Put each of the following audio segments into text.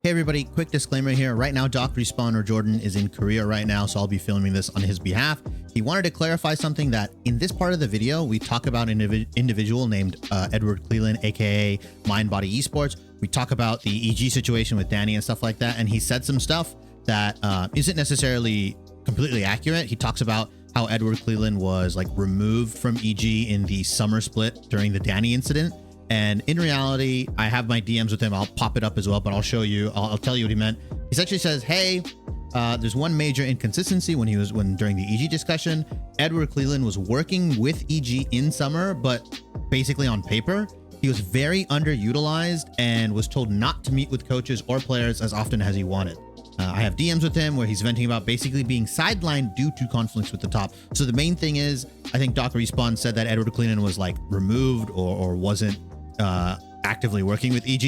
Hey everybody, quick disclaimer here. Right now, DocRespawn or Jordan is in Korea right now, so I'll be filming this on his behalf. He wanted to clarify something that in this part of the video, we talk about an individual named Edward Cleland, aka Mind Body Esports. We talk about the EG situation with Danny and stuff like that, and he said some stuff that isn't necessarily completely accurate. He talks about how Edward Cleland was like removed from EG in the summer split during the Danny incident. And in reality, I have my DMs with him. I'll pop it up as well, but I'll show you. I'll tell you what he meant. He essentially says, hey, there's one major inconsistency when during the EG discussion, Edward Cleland was working with EG in summer, but basically on paper, he was very underutilized and was told not to meet with coaches or players as often as he wanted. I have DMs with him where he's venting about basically being sidelined due to conflicts with the top. So the main thing is, I think DocRespawn said that Edward Cleland was like removed or wasn't actively working with EG.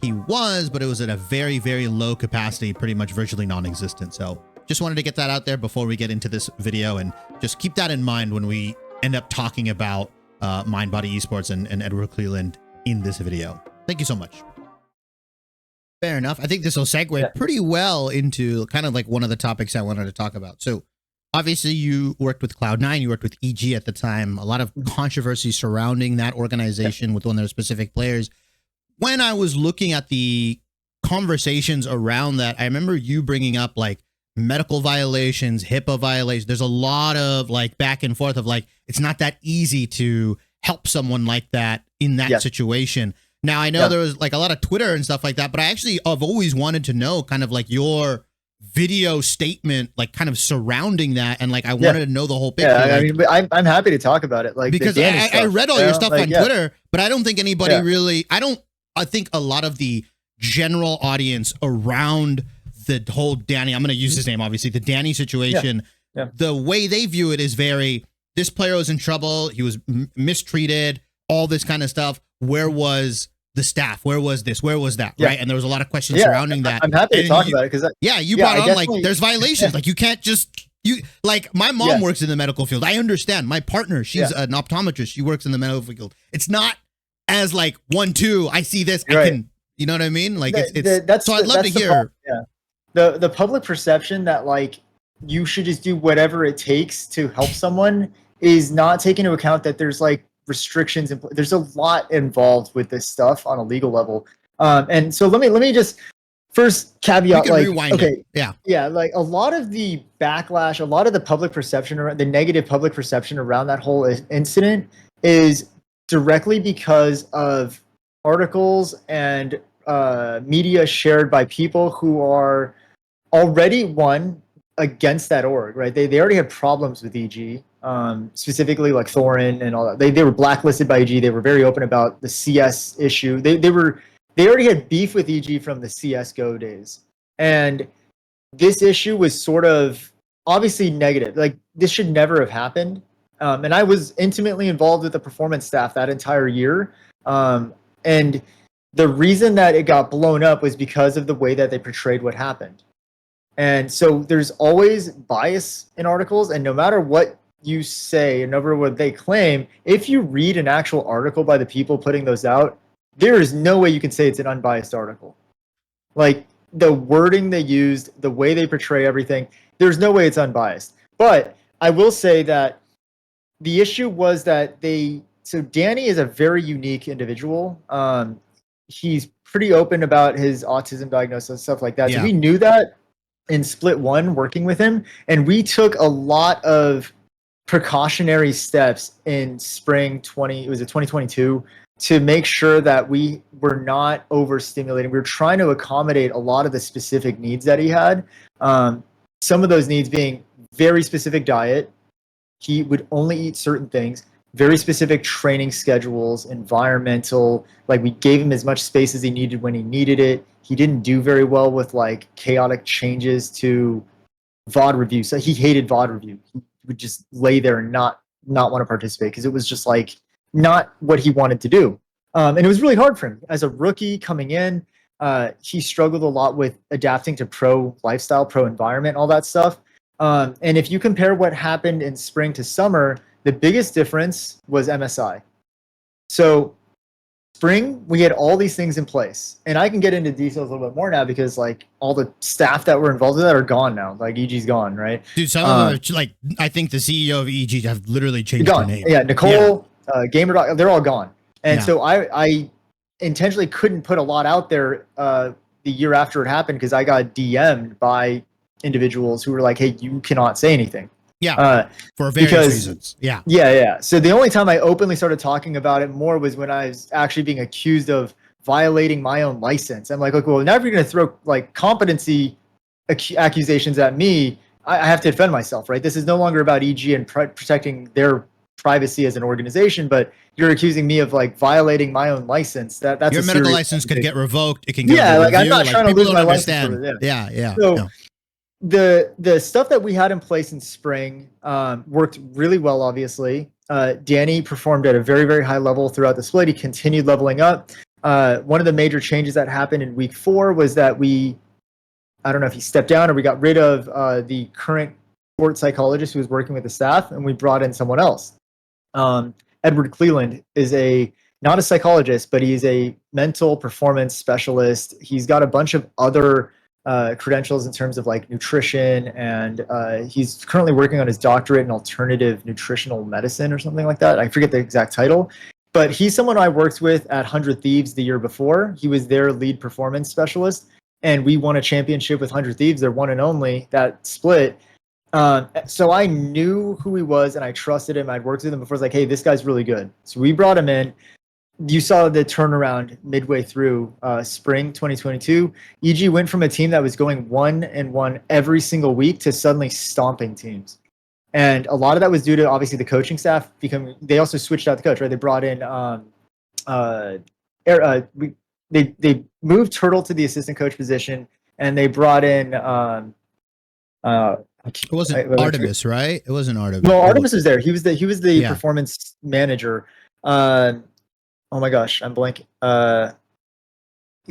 He was, but it was at a very, very low capacity, pretty much virtually non-existent. So just wanted to get that out there before we get into this video, and just keep that in mind when we end up talking about Mind Body Esports and Edward Cleland in this video. Thank you so much. Fair enough. I think this will segue pretty well into kind of like one of the topics I wanted to talk about. So obviously you worked with Cloud9, you worked with EG at the time, a lot of controversy surrounding that organization with one of their specific players. When I was looking at the conversations around that, I remember you bringing up like medical violations, HIPAA violations. There's a lot of like back and forth of like, it's not that easy to help someone like that in that situation. Now, I know there was like a lot of Twitter and stuff like that, but I've always wanted to know kind of like your video statement, like kind of surrounding that, and like I wanted to know the whole picture. Yeah, like, I mean, I'm happy to talk about it, like because I read all your stuff on Twitter, but I don't think anybody really. I think a lot of the general audience around the whole Danny, I'm going to use his name, obviously, the Danny situation. The way they view it is very, this player was in trouble, he was mistreated, all this kind of stuff. Where was the staff? Where was this? Where was that? Right. And there was a lot of questions surrounding that. I'm happy to talk about it because you brought on like there's violations. Like you can't just like my mom works in the medical field. I understand. My partner, she's an optometrist. She works in the medical field. It's not as like 1, 2. I see this. I can. You know what I mean? Like it's. So I'd love to hear. The public perception that like you should just do whatever it takes to help someone is not taking into account that there's like restrictions and there's a lot involved with this stuff on a legal level, and so let me just first caveat, like, okay, like a lot of the backlash, a lot of the public perception around the negative public perception around that whole incident is directly because of articles and media shared by people who are already against that org, right? They already had problems with EG, specifically like Thorin and all that. They were blacklisted by EG. They were very open about the CS issue. They already had beef with EG from the CS:GO days, and this issue was sort of obviously negative. Like this should never have happened. And I was intimately involved with the performance staff that entire year. And the reason that it got blown up was because of the way that they portrayed what happened. And so there's always bias in articles, and no matter what you say and no matter what they claim, if you read an actual article by the people putting those out, there is no way you can say it's an unbiased article. Like the wording they used, the way they portray everything, there's no way it's unbiased. But I will say that the issue was that so Danny is a very unique individual. He's pretty open about his autism diagnosis and stuff like that. So we knew that in split 1 working with him, and we took a lot of precautionary steps in spring 2022 to make sure that we were not overstimulating. We were trying to accommodate a lot of the specific needs that he had. Some of those needs being very specific diet. He would only eat certain things, very specific training schedules, environmental, like we gave him as much space as he needed when he needed it. He didn't do very well with like chaotic changes to VOD review. So he hated VOD review. He would just lay there and not want to participate because it was just like not what he wanted to do. And it was really hard for him as a rookie coming in. He struggled a lot with adapting to pro lifestyle, pro environment, all that stuff. And if you compare what happened in spring to summer, the biggest difference was MSI. So Spring, we had all these things in place, and I can get into details a little bit more now because like all the staff that were involved in that are gone now. Like EG's gone, right? Dude, some of them are like, I think the CEO of EG have literally changed gone. their name. Yeah, Nicole, Gamer Doc, they're all gone. And Yeah. so I intentionally couldn't put a lot out there the year after it happened because I got DM'd by individuals who were like, "Hey, you cannot say anything." Yeah, for various reasons. Yeah. Yeah. So the only time I openly started talking about it more was when I was actually being accused of violating my own license. I'm like, okay, well, now if you're going to throw like competency accusations at me, I have to defend myself, right? This is no longer about EG and protecting their privacy as an organization, but you're accusing me of like violating my own license. That's your medical license could get revoked. It can get like I'm not trying to lose my license. Yeah. So the stuff that we had in place in spring worked really well. Obviously, Danny performed at a very, very high level throughout the split. He continued leveling up. One of the major changes that happened in week 4 was that I don't know if he stepped down or we got rid of the current sports psychologist who was working with the staff, and we brought in someone else. Edward Cleland is not a psychologist, but he's a mental performance specialist. He's got a bunch of other credentials in terms of like nutrition, and he's currently working on his doctorate in alternative nutritional medicine or something like that. I forget the exact title, but he's someone I worked with at 100 Thieves the year before. He was their lead performance specialist, and we won a championship with 100 Thieves, their one and only, that split. So I knew who he was and I trusted him. I'd worked with him before. I was like, hey, this guy's really good. So we brought him in. You saw the turnaround midway through spring 2022. EG went from a team that was going 1-1 every single week to suddenly stomping teams. And a lot of that was due to obviously the coaching staff they also switched out the coach, right? They brought in they moved Turtle to the assistant coach position, and they brought in it wasn't Artemis, right? It wasn't Artemis. No, Artemis was there. He was the performance manager. Oh my gosh, I'm blanking.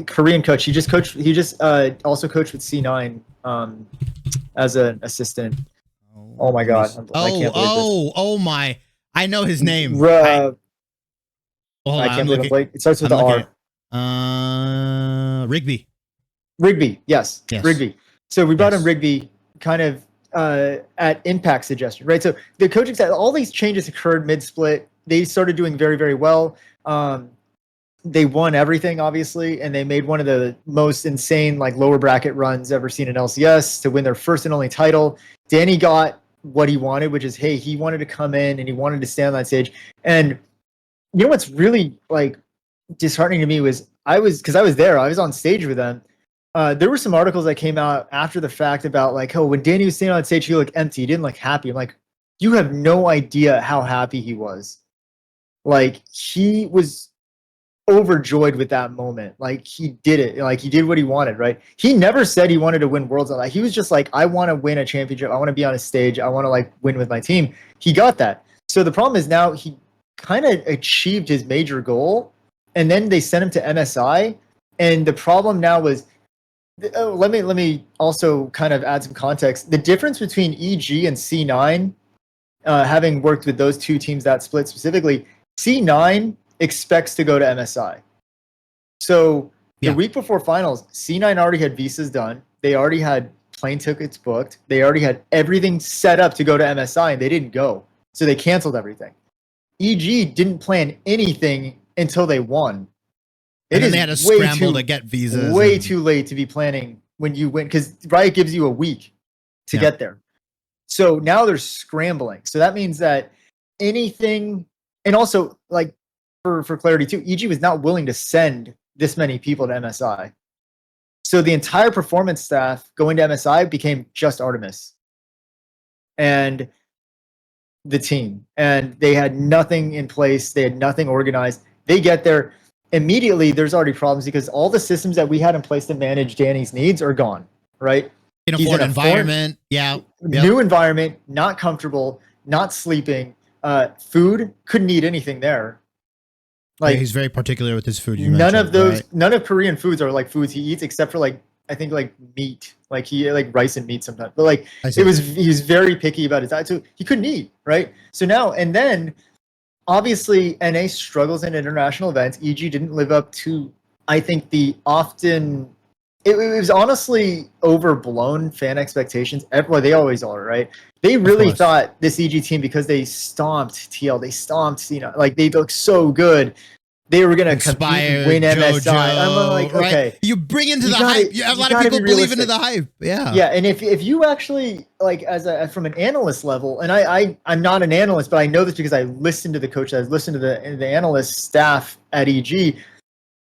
Korean coach. He just also coached with C9 as an assistant. Oh my god. I can't believe this. Oh my. I know his name. I can't believe I'm blanking. It starts with the R. Rigby. Yes. Rigby. So we brought in Rigby kind of at impact suggestion, right? So the coaching staff, all these changes occurred mid-split. They started doing very, very well. They won everything, obviously, and they made one of the most insane, like, lower bracket runs ever seen in LCS to win their first and only title. Danny got what he wanted, which is, hey, he wanted to come in and he wanted to stand on that stage. And you know what's really like disheartening to me was because I was there, I was on stage with them. There were some articles that came out after the fact about like, oh, when Danny was standing on stage, he looked empty. He didn't look happy. I'm like, you have no idea how happy he was. Like, he was overjoyed with that moment. Like, he did it. Like, he did what he wanted, right? He never said he wanted to win Worlds. Like, he was just like, I want to win a championship. I want to be on a stage. I want to like win with my team. He got that. So the problem is now he kind of achieved his major goal, and then they sent him to MSI. And the problem now was, let me also kind of add some context. The difference between EG and C9, having worked with those two teams that split specifically, C9 expects to go to MSI. So the week before finals, C9 already had visas done. They already had plane tickets booked. They already had everything set up to go to MSI, and they didn't go. So they canceled everything. EG didn't plan anything until they won. And then they had to scramble to get visas. Way too late to be planning when you win, because Riot gives you a week to get there. So now they're scrambling. So that means that anything, and also like for clarity too, EG was not willing to send this many people to MSI. So the entire performance staff going to MSI became just Artemis and the team. And they had nothing in place. They had nothing organized. They get there. Immediately, there's already problems because all the systems that we had in place to manage Danny's needs are gone, right? In a foreign environment. New environment, not comfortable, not sleeping. Food, couldn't eat anything there. Like, he's very particular with his food. None of Korean foods are like foods he eats, except for like, I think like meat. Like he like rice and meat sometimes. But like he was very picky about his diet. So he couldn't eat, right? So now, and then obviously NA struggles in international events. EG didn't live up to, I think, the often. It was honestly overblown fan expectations. Well, they always are, right? They really thought this EG team, because they stomped TL, they stomped, like they look so good, they were going to compete and win MSI. I'm like, okay. Right? You bring into the hype. You have a lot of people believe into the hype. Yeah. Yeah, and if you actually, like, from an analyst level, and I'm not an analyst, but I know this because I listened to the coaches, I listened to the analyst staff at EG.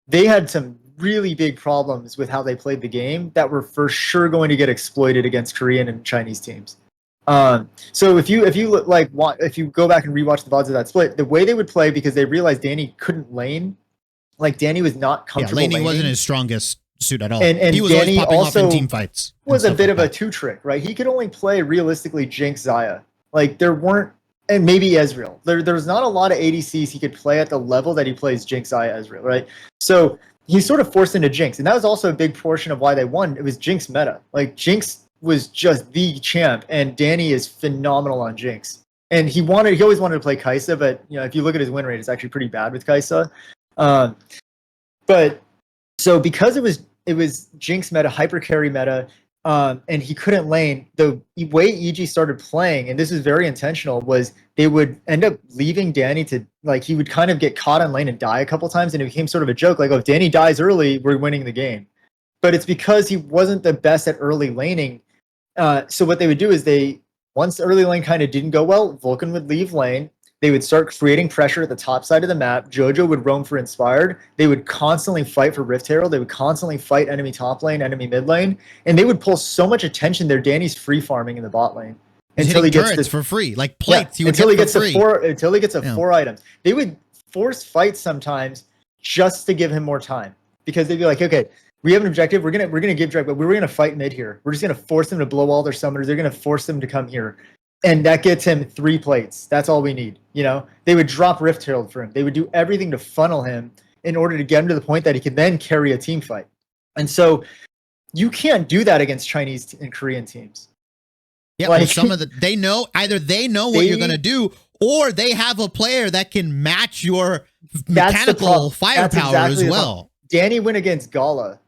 They had some really big problems with how they played the game that were for sure going to get exploited against Korean and Chinese teams. So if you go back and rewatch the VODs of that split, the way they would play, because they realized Danny couldn't lane, like Danny was not comfortable. Yeah, laning wasn't his strongest suit at all. And he was Danny always popping off in team fights. Was a bit of a two-trick, right? He could only play realistically Jinx, Xayah. Like there weren't, and maybe Ezreal. There's not a lot of ADCs he could play at the level that he plays Jinx, Xayah, Ezreal, right? So he sort of forced into Jinx, and that was also a big portion of why they won. It was Jinx meta. Like Jinx was just the champ, and Danny is phenomenal on Jinx. And he always wanted to play Kai'Sa, but if you look at his win rate, it's actually pretty bad with Kai'Sa. But so because it was Jinx meta, hyper carry meta, and he couldn't lane, the way EG started playing, and this is very intentional, was they would end up leaving Danny to, like, he would kind of get caught on lane and die a couple times, and it became sort of a joke, like, oh, if Danny dies early, we're winning the game. But it's because he wasn't the best at early laning. So what they would do is once the early lane kind of didn't go well, Vulcan would leave lane. They would start creating pressure at the top side of the map. Jojo would roam for Inspired. They would constantly fight for Rift Herald. They would constantly fight enemy top lane, enemy mid lane. And they would pull so much attention there. Danny's free farming in the bot lane. Until he gets this for free. Like plates, he would until get he gets for free. Until he gets 4 items. They would force fights sometimes just to give him more time. Because they'd be like, okay, we have an objective. We're gonna give direct, but we're gonna fight mid here. We're just gonna force them to blow all their summoners. They're gonna force them to come here. And that gets him 3 plates. That's all we need. They would drop Rift Herald for him. They would do everything to funnel him in order to get him to the point that he could then carry a team fight. And so you can't do that against Chinese and Korean teams. Yeah, like, some of they know what you're gonna do, or they have a player that can match your mechanical firepower as well. Danny went against Gala.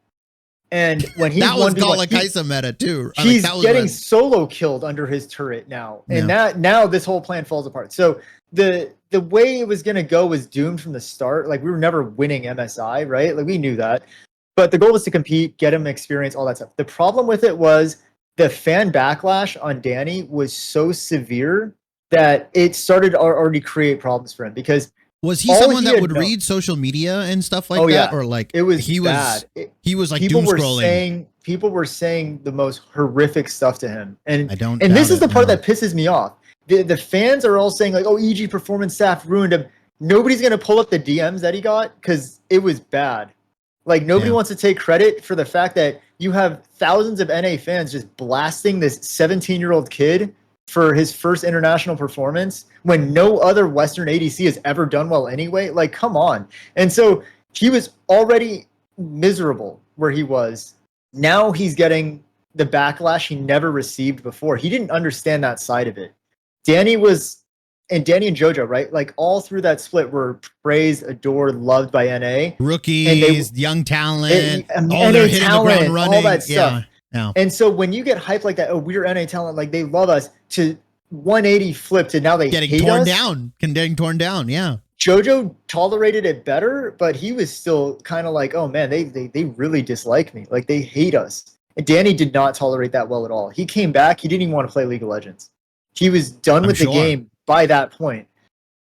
And when he that was Gala Kai'Sa meta too. He's getting solo killed under his turret now, and now this whole plan falls apart. So the way it was gonna go was doomed from the start. Like we were never winning MSI, right? Like we knew that, but the goal was to compete, get him experience, all that stuff. The problem with it was the fan backlash on Danny was so severe that it started to already create problems for him because. Was he someone that would read social media and stuff like that, or like he was like doom scrolling? People were saying the most horrific stuff to him, and this is the part that pisses me off. The fans are all saying like, "Oh, EG performance staff ruined him." Nobody's gonna pull up the DMs that he got because it was bad. Like nobody wants to take credit for the fact that you have thousands of NA fans just blasting this 17-year-old kid for his first international performance when no other Western ADC has ever done well anyway. Like, come on. And so he was already miserable where he was. Now he's getting the backlash he never received before. He didn't understand that side of it. Danny and Jojo, right? Like all through that split were praised, adored, loved by NA. Rookies, young talent, NA talent, all that stuff. Yeah. No. And so when you get hyped like that, oh, we're NA talent, like they love us, to 180 flipped and now they hate us. Getting torn down, yeah. Jojo tolerated it better, but he was still kind of like, oh man, they really dislike me. Like they hate us. And Danny did not tolerate that well at all. He came back, he didn't even want to play League of Legends. He was done with the game by that point.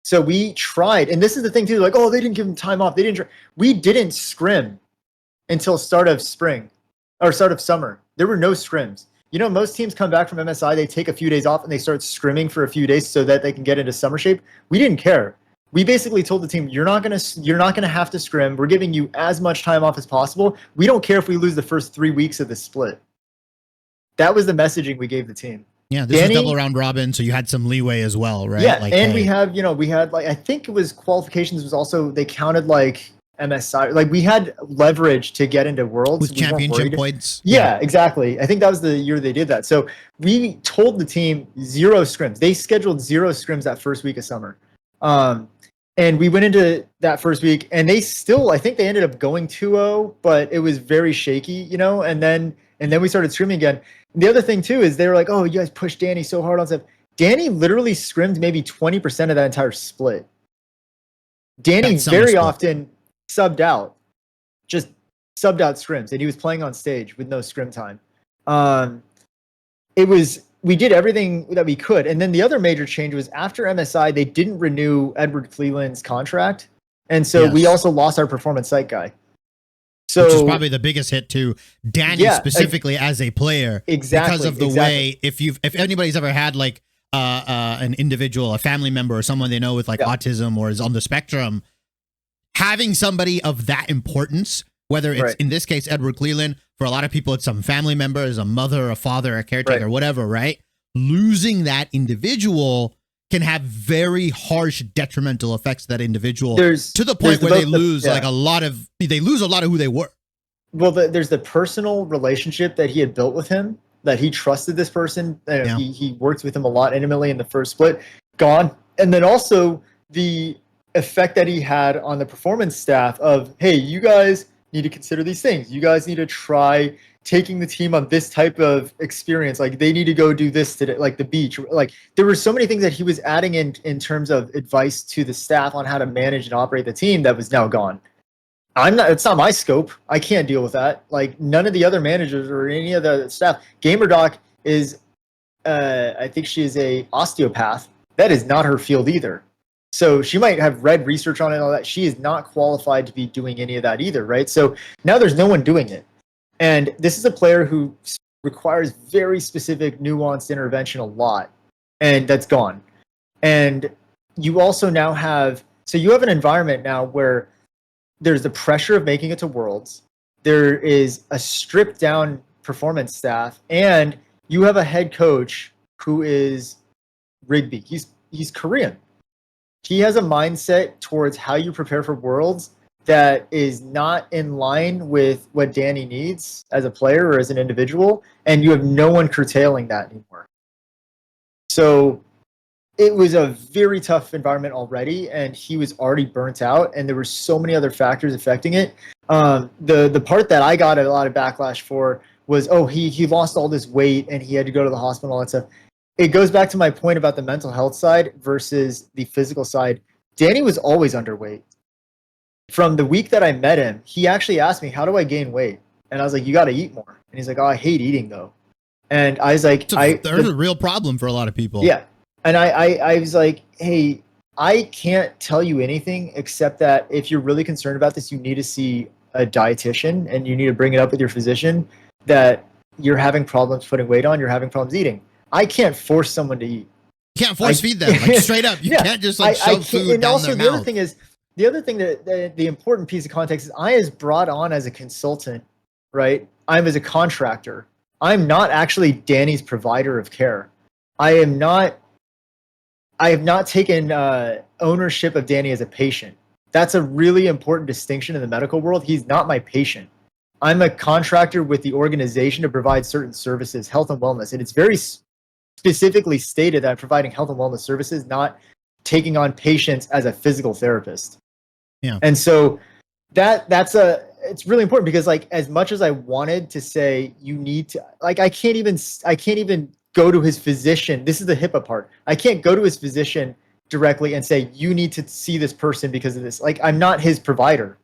So we tried, and this is the thing too, like, oh, they didn't give him time off. We didn't scrim until start of spring or start of summer. There were no scrims. Most teams come back from MSI, they take a few days off and they start scrimming for a few days so that they can get into summer shape. We didn't care. We basically told the team, you're not gonna have to scrim. We're giving you as much time off as possible. We don't care if we lose the first 3 weeks of the split. That was the messaging we gave the team. Yeah, this is double round robin, so you had some leeway as well, right? Yeah, like, and we had like, I think it was qualifications was also, they counted like MSI, like we had leverage to get into Worlds with championship points. Yeah, exactly. I think that was the year they did that. So we told the team 0 scrims. They scheduled 0 scrims that first week of summer. And we went into that first week, and they still, I think they ended up going 2-0, but it was very shaky, you know. And then we started scrimming again. And the other thing too is they were like, "Oh, you guys pushed Danny so hard on stuff." Danny literally scrimmed maybe 20% of that entire split. Danny very often subbed out, just subbed out scrims, and he was playing on stage with no scrim time. We did everything that we could. And then the other major change was after MSI, they didn't renew Edward Cleland's contract. And so we also lost our performance site guy. So, which is probably the biggest hit to Danny specifically as a player. Exactly. Because of the way, if anybody's ever had like an individual, a family member or someone they know with like autism or is on the spectrum, having somebody of that importance, whether it's in this case Edward Cleland, for a lot of people it's some family member, is a mother, a father, a caretaker, whatever, right? Losing that individual can have very harsh detrimental effects to that individual, to the point where they lose like they lose a lot of who they were. Well, there's the personal relationship that he had built with him, that he trusted this person. He worked with him a lot intimately in the first split, gone. And then also the effect that he had on the performance staff of, hey, you guys need to consider these things. You guys need to try taking the team on this type of experience. Like they need to go do this today, like the beach. Like there were so many things that he was adding in terms of advice to the staff on how to manage and operate the team that was now gone. It's not my scope. I can't deal with that. Like none of the other managers or any of the staff. GamerDoc is, I think she is a osteopath. That is not her field either. So she might have read research on it and all that. She is not qualified to be doing any of that either, right? So now there's no one doing it. And this is a player who requires very specific, nuanced intervention a lot. And that's gone. And you also now have an environment now where there's the pressure of making it to Worlds. There is a stripped down performance staff. And you have a head coach who is Rigby. He's Korean. He has a mindset towards how you prepare for Worlds that is not in line with what Danny needs as a player or as an individual, and you have no one curtailing that anymore. So it was a very tough environment already, and he was already burnt out, and there were so many other factors affecting it. The part that I got a lot of backlash for was, he lost all this weight and he had to go to the hospital and all that stuff. It goes back to my point about the mental health side versus the physical side. Danny was always underweight. From the week that I met him, he actually asked me, how do I gain weight? And I was like, you got to eat more. And he's like, oh, I hate eating though. And I was like, there's a real problem for a lot of people. Yeah. And I was like, hey, I can't tell you anything except that if you're really concerned about this, you need to see a dietitian and you need to bring it up with your physician that you're having problems putting weight on, you're having problems eating. I can't force someone to eat. You can't force feed them, like straight up. You can't just like shove food down their mouth. The other thing that the important piece of context is I is brought on as a consultant, right? I'm as a contractor. I'm not actually Danny's provider of care. I have not taken ownership of Danny as a patient. That's a really important distinction in the medical world. He's not my patient. I'm a contractor with the organization to provide certain services, health and wellness. And it's very specifically stated that I'm providing health and wellness services, not taking on patients as a physical therapist. Yeah. And so it's really important because like as much as I wanted to say you need to, like I can't even go to his physician. This is the HIPAA part. I can't go to his physician directly and say you need to see this person because of this. Like I'm not his provider.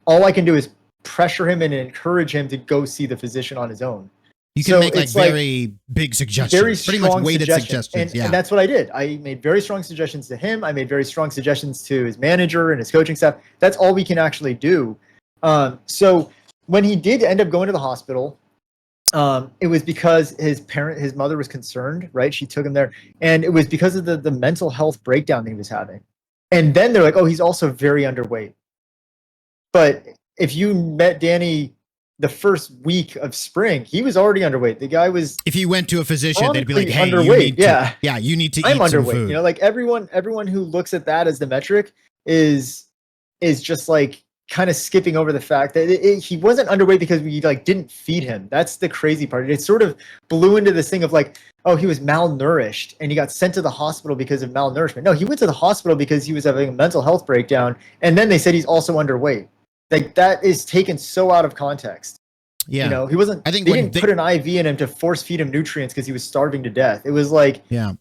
All I can do is pressure him and encourage him to go see the physician on his own. You can make like very big suggestions, pretty much weighted suggestions. And that's what I did. I made very strong suggestions to him. I made very strong suggestions to his manager and his coaching staff. That's all we can actually do. So when he did end up going to the hospital, it was because his mother was concerned, right? She took him there. And it was because of the mental health breakdown that he was having. And then they're like, oh, he's also very underweight. But if you met Danny the first week of spring, he was already underweight. The guy was. If you went to a physician, they'd be like, "Hey, underweight." You need to. I'm eat some underweight. food. You know, like everyone who looks at that as the metric is just like kind of skipping over the fact that he wasn't underweight because we like didn't feed him. That's the crazy part. It sort of blew into this thing of like, oh, he was malnourished and he got sent to the hospital because of malnourishment. No, he went to the hospital because he was having a mental health breakdown, and then they said he's also underweight. Like, that is taken so out of context. Yeah, you know, he wasn't. They didn't put an IV in him to force feed him nutrients because he was starving to death. It was like, yeah,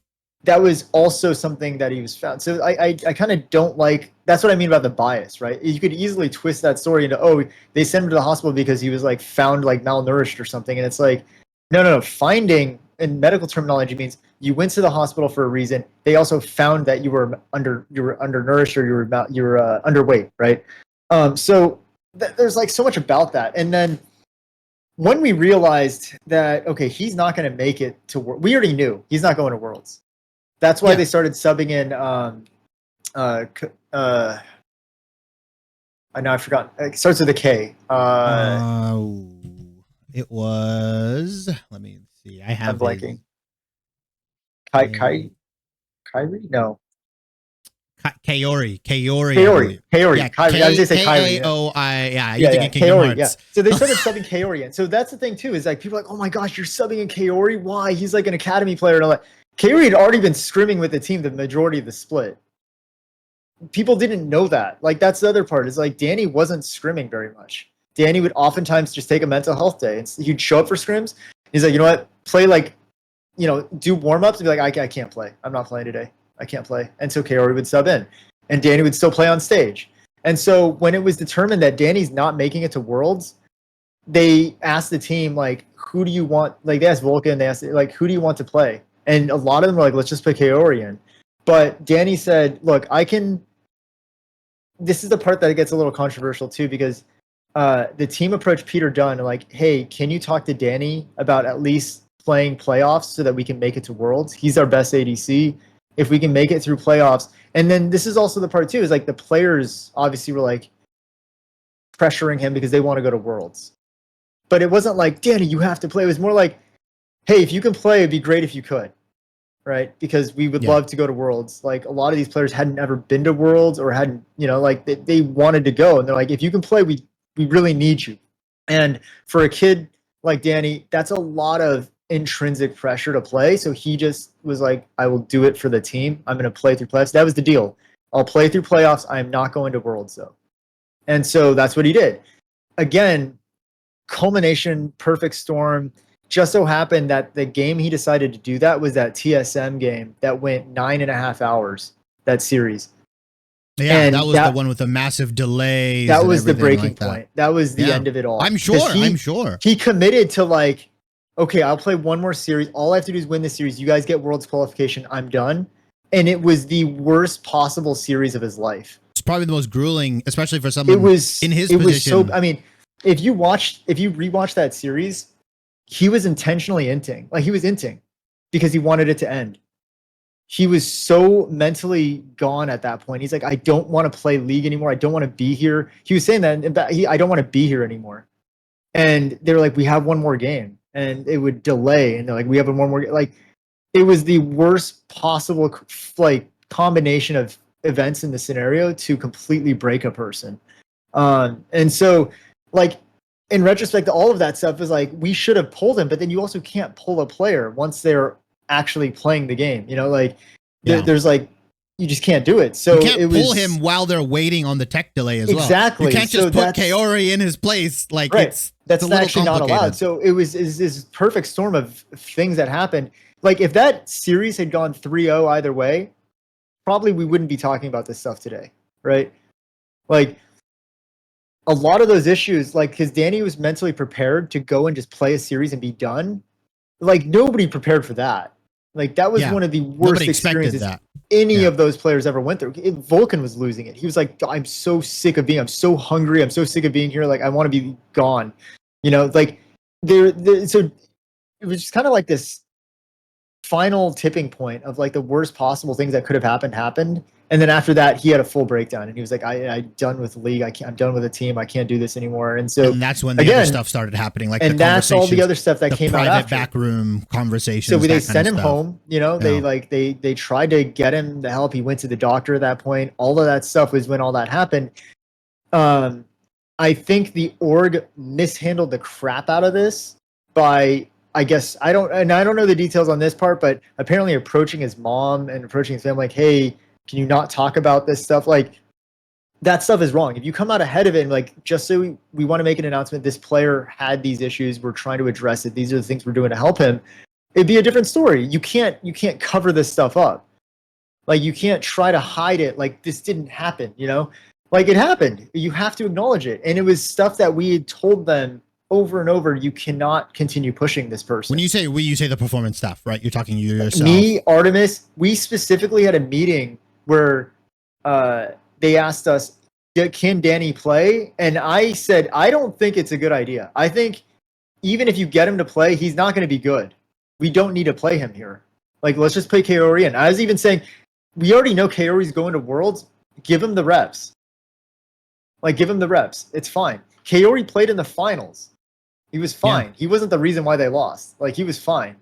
that was also something that he was found. So I kind of don't like. That's what I mean about the bias, right? You could easily twist that story into, oh, they sent him to the hospital because he was like found like malnourished or something, and it's like, no. Finding in medical terminology means you went to the hospital for a reason. They also found that you were undernourished or you were underweight, right? So there's like so much about that, and then when we realized that, okay, he's not going to make it to we already knew he's not going to Worlds. That's why they started subbing in. I know I forgot. It starts with a K. It was. Let me see. I have. I'm blanking. Kyrie? No. Kaori. Yeah, Kyrie. I was just say Kyrie. K-A-O-I. Yeah, you're thinking Kingdom Hearts. Yeah. So they started subbing Kaori in. So that's the thing too. Is like people are like, oh my gosh, you're subbing in Kaori. Why? He's like an academy player and all that. Kaori had already been scrimming with the team the majority of the split. People didn't know that. Like, that's the other part. Is like Danny wasn't scrimming very much. Danny would oftentimes just take a mental health day, and he'd show up for scrims. He's like, you know what? Play like, you know, do warm ups and be like, I can't play. I'm not playing today. I can't play. And so Kaori would sub in, and Danny would still play on stage. And so when it was determined that Danny's not making it to Worlds, they asked the team, like, who do you want? Like, they asked Vulcan, they asked, like, who do you want to play? And a lot of them were like, let's just put Kaori in. But Danny said, look, this is the part that gets a little controversial too, because the team approached Peter Dunn and like, hey, can you talk to Danny about at least playing playoffs so that we can make it to Worlds? He's our best ADC. If we can make it through playoffs. And then this is also the part too, is like the players obviously were like pressuring him because they want to go to Worlds. But it wasn't like, Danny, you have to play. It was more like, hey, if you can play, it'd be great if you could. Right? Because we would love to go to Worlds. Like, a lot of these players hadn't ever been to Worlds or hadn't, you know, like they wanted to go. And they're like, if you can play, we really need you. And for a kid like Danny, that's a lot of intrinsic pressure to play. So he just was like, I will do it for the team. I'm going to play through playoffs. That was the deal. I'll play through playoffs. I'm not going to Worlds though. And so that's what he did. Again, culmination, perfect storm. Just so happened that the game he decided to do that was that TSM game that went 9.5 hours, that series. Yeah, and that was the one with the massive delays. That was the breaking point. That was the end of it all. I'm sure. He committed to like, okay, I'll play one more series. All I have to do is win this series. You guys get Worlds qualification. I'm done. And it was the worst possible series of his life. It's probably the most grueling, especially for someone in his position. Was so, I mean, if you rewatch that series, he was intentionally inting. Like, he was inting because he wanted it to end. He was so mentally gone at that point. He's like, I don't want to play League anymore. I don't want to be here. He was saying that, I don't want to be here anymore. And they were like, we have one more game. And it would delay. And they're like, we have one more game. Like, it was the worst possible, like, combination of events in the scenario to completely break a person. And so, like, in retrospect, all of that stuff is like, we should have pulled him, but then you also can't pull a player once they're actually playing the game. You know, like, there's like, you just can't do it. So you can't pull him while they're waiting on the tech delay as well. Exactly. You can't just put Kaori in his place. Like, that's actually not allowed. So it was this perfect storm of things that happened. Like, if that series had gone 3-0 either way, probably we wouldn't be talking about this stuff today, right? Like, a lot of those issues, like, because Danny was mentally prepared to go and just play a series and be done. Like, nobody prepared for that. Like, that was one of the worst experiences any of those players ever went through. Vulcan was losing it. He was like, I'm so sick of I'm so hungry. I'm so sick of being here. Like, I want to be gone. You know, like, so it was just kind of like this final tipping point of like the worst possible things that could have happened. And then after that, he had a full breakdown, and he was like, "I'm done with League. I'm done with the team. I can't do this anymore." And so, that's when the other stuff started happening, like, and that's all the other stuff that came out after. Backroom conversations. So they sent him home. You know, they tried to get him the help. He went to the doctor at that point. All of that stuff was when all that happened. I think the org mishandled the crap out of this by, I guess, I don't know the details on this part, but apparently approaching his mom and approaching his family like, hey, can you not talk about this stuff? Like, that stuff is wrong. If you come out ahead of it and like, just so we want to make an announcement, this player had these issues, we're trying to address it, these are the things we're doing to help him, it'd be a different story. You can't cover this stuff up. Like, you can't try to hide it like this didn't happen, you know? Like, it happened. You have to acknowledge it. And it was stuff that we had told them over and over, you cannot continue pushing this person. When you say we, you say the performance staff, right? You're talking you yourself. Me, Artemis, we specifically had a meeting where they asked us, can Danny play? And I said, I don't think it's a good idea. I think even if you get him to play, he's not going to be good. We don't need to play him here. Like, let's just play Kaori in. I was even saying, we already know Kaori's going to Worlds. Give him the reps. Like, give him the reps. It's fine. Kaori played in the finals. He was fine. Yeah. He wasn't the reason why they lost. Like, he was fine.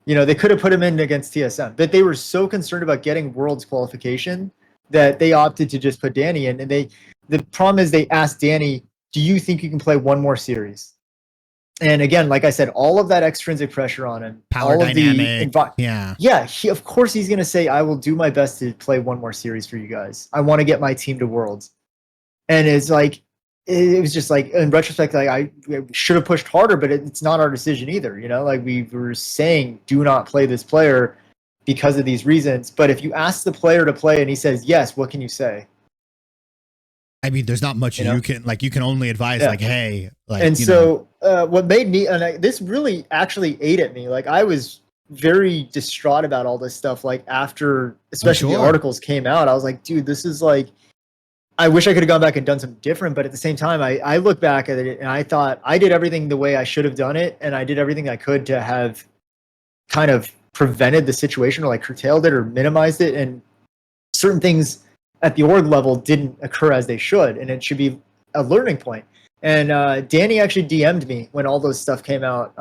You know, they could have put him in against TSM. But they were so concerned about getting Worlds qualification that they opted to just put Danny in. And the problem is they asked Danny, do you think you can play one more series? And again, like I said, all of that extrinsic pressure on him. Power all dynamic. Of Yeah, of course he's going to say, I will do my best to play one more series for you guys. I want to get my team to Worlds. And it's like, it was just like, in retrospect, like I should have pushed harder, but it's not our decision either. You know, like we were saying, do not play this player because of these reasons. But if you ask the player to play and he says yes, what can you say? I mean, there's not much you can, like, you can only advise, like, hey, like, and so what made me, and this really actually ate at me. Like, I was very distraught about all this stuff. Like, after, especially the articles came out, I was like, dude, this is like, I wish I could have gone back and done something different. But at the same time, I look back at it and I thought I did everything the way I should have done it. And I did everything I could to have kind of prevented the situation or like curtailed it or minimized it. And certain things at the org level didn't occur as they should. And it should be a learning point. And Danny actually DM'd me when all those stuff came out.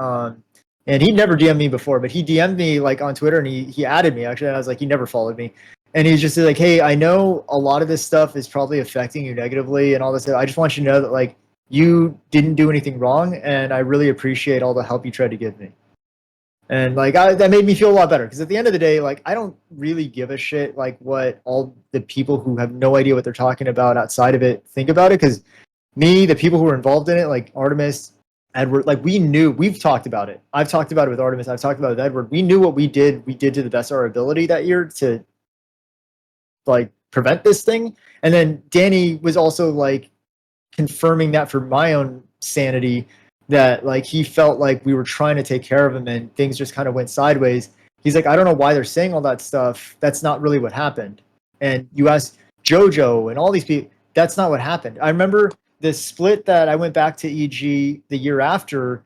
And he'd never DM'd me before, but he DM'd me like on Twitter and he added me actually. And I was like, he never followed me. And he's just like, hey, I know a lot of this stuff is probably affecting you negatively and all this. I just want you to know that like you didn't do anything wrong. And I really appreciate all the help you tried to give me. And like that made me feel a lot better because at the end of the day, like I don't really give a shit like what all the people who have no idea what they're talking about outside of it think about it. Because me, the people who were involved in it, like Artemis, Edward, like we've talked about it. I've talked about it with Artemis. I've talked about it with Edward. We knew what we did to the best of our ability that year to like prevent this thing. And then Danny was also like confirming that for my own sanity that like he felt like we were trying to take care of him and things just kind of went sideways. He's like, I don't know why they're saying all that stuff. That's not really what happened. And you ask JoJo and all these people, that's not what happened. I remember the split that I went back to EG the year after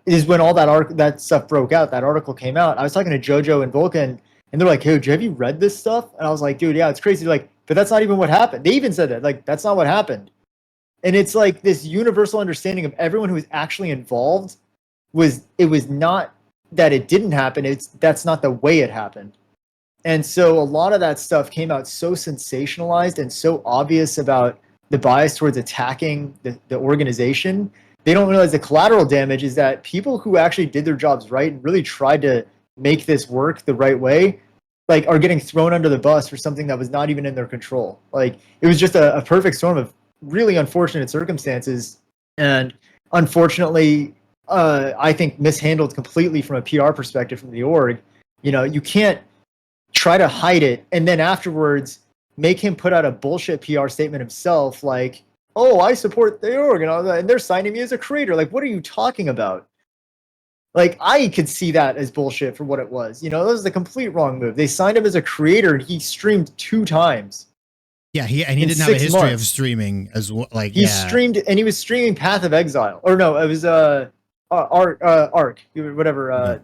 is when all that stuff broke out. That article came out. I was talking to JoJo and Vulcan and they're like, hey, have you read this stuff? And I was like, dude, yeah, it's crazy. They're like, but that's not even what happened. They even said that, like, that's not what happened. And it's like this universal understanding of everyone who was actually involved it was not that it didn't happen. That's not the way it happened. And so a lot of that stuff came out so sensationalized and so obvious about the bias towards attacking the organization. They don't realize the collateral damage is that people who actually did their jobs right and really tried to make this work the right way, like are getting thrown under the bus for something that was not even in their control. Like it was just a perfect storm of really unfortunate circumstances. And unfortunately, I think mishandled completely from a PR perspective from the org. You know, you can't try to hide it and then afterwards make him put out a bullshit PR statement himself like, oh, I support the org and they're signing me as a creator. Like, what are you talking about? Like, I could see that as bullshit for what it was. You know, that was the complete wrong move. They signed him as a creator and he streamed 2 times. Yeah, he didn't have a history of streaming as well. Like he streamed and he was streaming Path of Exile. Or no, it was Arc, whatever.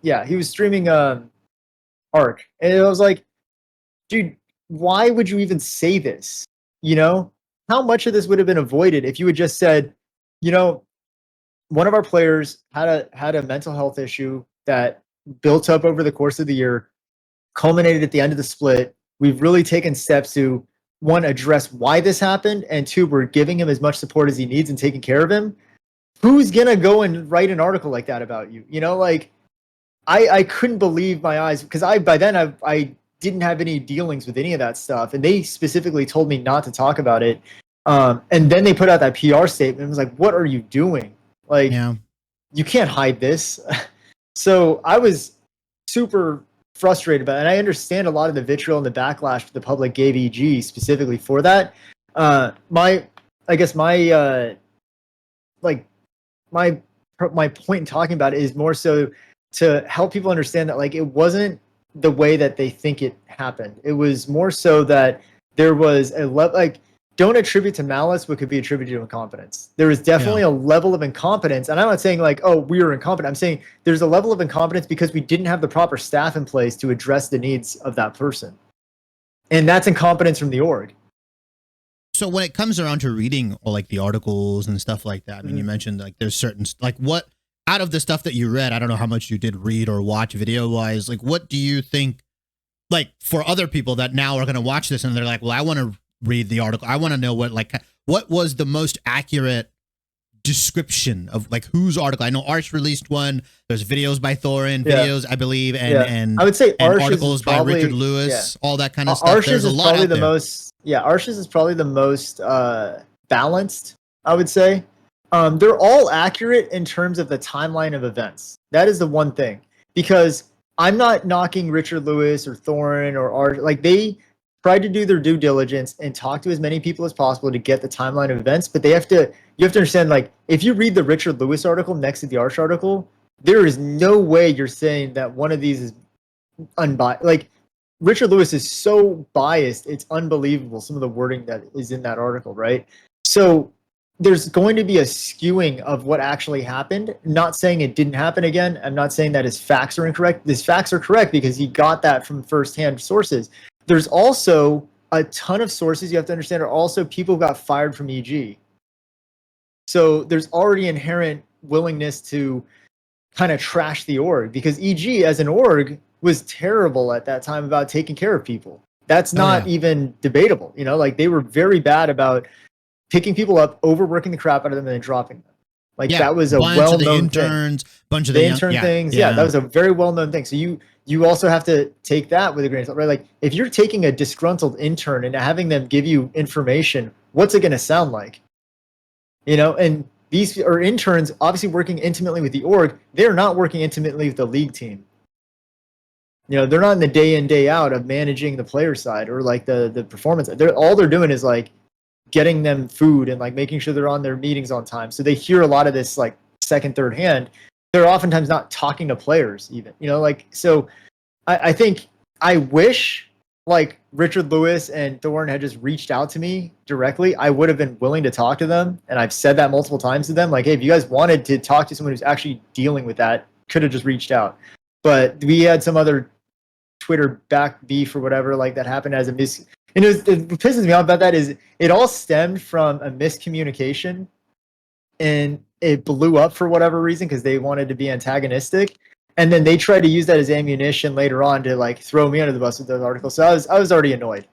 He was streaming Arc. And it was like, dude, why would you even say this? You know? How much of this would have been avoided if you had just said, you know, one of our players had a mental health issue that built up over the course of the year, culminated at the end of the split. We've really taken steps to one, address why this happened, and two, we're giving him as much support as he needs and taking care of him, who's gonna go and write an article like that about you? You know, like I couldn't believe my eyes, because by then I didn't have any dealings with any of that stuff, and they specifically told me not to talk about it. And then they put out that PR statement. It was like, what are you doing? Like, you can't hide this. So I was super frustrated about it, and I understand a lot of the vitriol and the backlash the public gave EG specifically for that. My point in talking about it is more so to help people understand that, like, it wasn't the way that they think it happened. It was more so that there was don't attribute to malice what could be attributed to incompetence. There is definitely a level of incompetence, and I'm not saying like, oh, we were incompetent. I'm saying there's a level of incompetence because we didn't have the proper staff in place to address the needs of that person, and that's incompetence from the org. So when it comes around to reading or like the articles and stuff like that, I mean, you mentioned like there's certain, like, what out of the stuff that you read, I don't know how much you did read or watch video wise, like what do you think, like, for other people that now are going to watch this and they're like, well, I want to read the article, I want to know what was the most accurate description of like whose article? I know Arch released one. There's videos by Thorin, videos, I believe, and I would say articles by Richard Lewis, all that kind of stuff. Arch's is probably the most. Yeah, Arch's is probably the most balanced, I would say. They're all accurate in terms of the timeline of events. That is the one thing, because I'm not knocking Richard Lewis or Thorin or Arch. Like, they tried to do their due diligence and talk to as many people as possible to get the timeline of events, but you have to understand, like, if you read the Richard Lewis article next to the Arch article, there is no way you're saying that one of these is unbiased. Like, Richard Lewis is so biased, it's unbelievable, some of the wording that is in that article, right? So there's going to be a skewing of what actually happened. Not saying it didn't happen again. I'm not saying that his facts are incorrect. His facts are correct because he got that from firsthand sources. There's also a ton of sources you have to understand are also people who got fired from EG. So there's already inherent willingness to kind of trash the org, because EG as an org was terrible at that time about taking care of people. That's not even debatable. You know, like, they were very bad about picking people up, overworking the crap out of them, and then dropping them. Like, that was a well-known thing. Bunch of the intern things. Yeah, that was a very well-known thing. So you also have to take that with a grain of salt, right? Like, if you're taking a disgruntled intern and having them give you information, what's it going to sound like? You know, and these are interns obviously working intimately with the org. They're not working intimately with the league team. You know, they're not in the day in, day out of managing the player side or like the performance. All they're doing is like getting them food and like making sure they're on their meetings on time. So they hear a lot of this like second, third hand. They're oftentimes not talking to players even, you know, like, so I think I wish like Richard Lewis and Thorne had just reached out to me directly. I would have been willing to talk to them. And I've said that multiple times to them. Like, hey, if you guys wanted to talk to someone who's actually dealing with that, could have just reached out. But we had some other Twitter back beef or whatever like that happened as a and it pisses me off about that is it all stemmed from a miscommunication, and it blew up for whatever reason because they wanted to be antagonistic, and then they tried to use that as ammunition later on to like throw me under the bus with those articles. So I was already annoyed.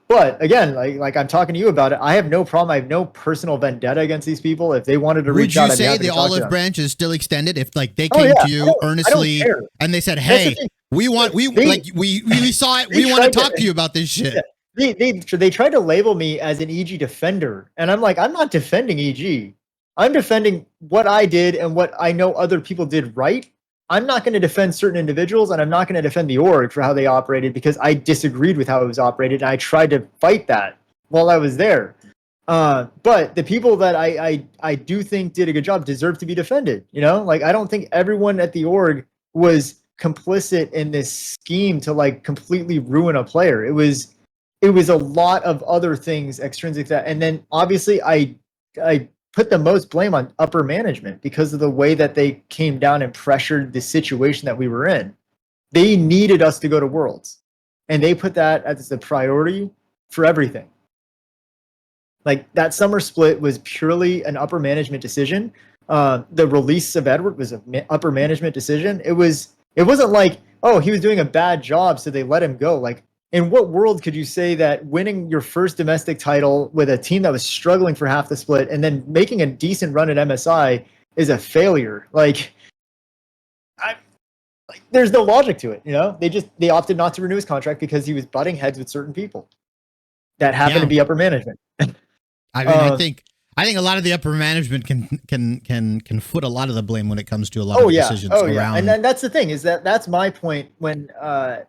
But again, like I'm talking to you about it, I have no problem. I have no personal vendetta against these people. If they wanted to reach out, would you say the olive branch is still extended? If like they came to you earnestly and they said, "Hey, we saw it. We want to talk to you about this shit." Yeah. They tried to label me as an EG defender, and I'm like, I'm not defending EG. I'm defending what I did and what I know other people did right. I'm not going to defend certain individuals, and I'm not going to defend the org for how they operated because I disagreed with how it was operated, and I tried to fight that while I was there. But the people that I do think did a good job deserve to be defended. You know, like I don't think everyone at the org was complicit in this scheme to like completely ruin a player. It was a lot of other things extrinsic to that, and then obviously I put the most blame on upper management because of the way that they came down and pressured the situation that we were in. They needed us to go to Worlds, and they put that as the priority for everything. Like that summer split was purely an upper management decision. The release of Edward was an upper management decision. It wasn't like, oh, he was doing a bad job, so they let him go. Like in what world could you say that winning your first domestic title with a team that was struggling for half the split and then making a decent run at MSI is a failure? Like, there's no logic to it. You know, they opted not to renew his contract because he was butting heads with certain people that happen to be upper management. I mean, I think a lot of the upper management can foot a lot of the blame when it comes to a lot of the decisions around. And then that's the thing, is that's my point when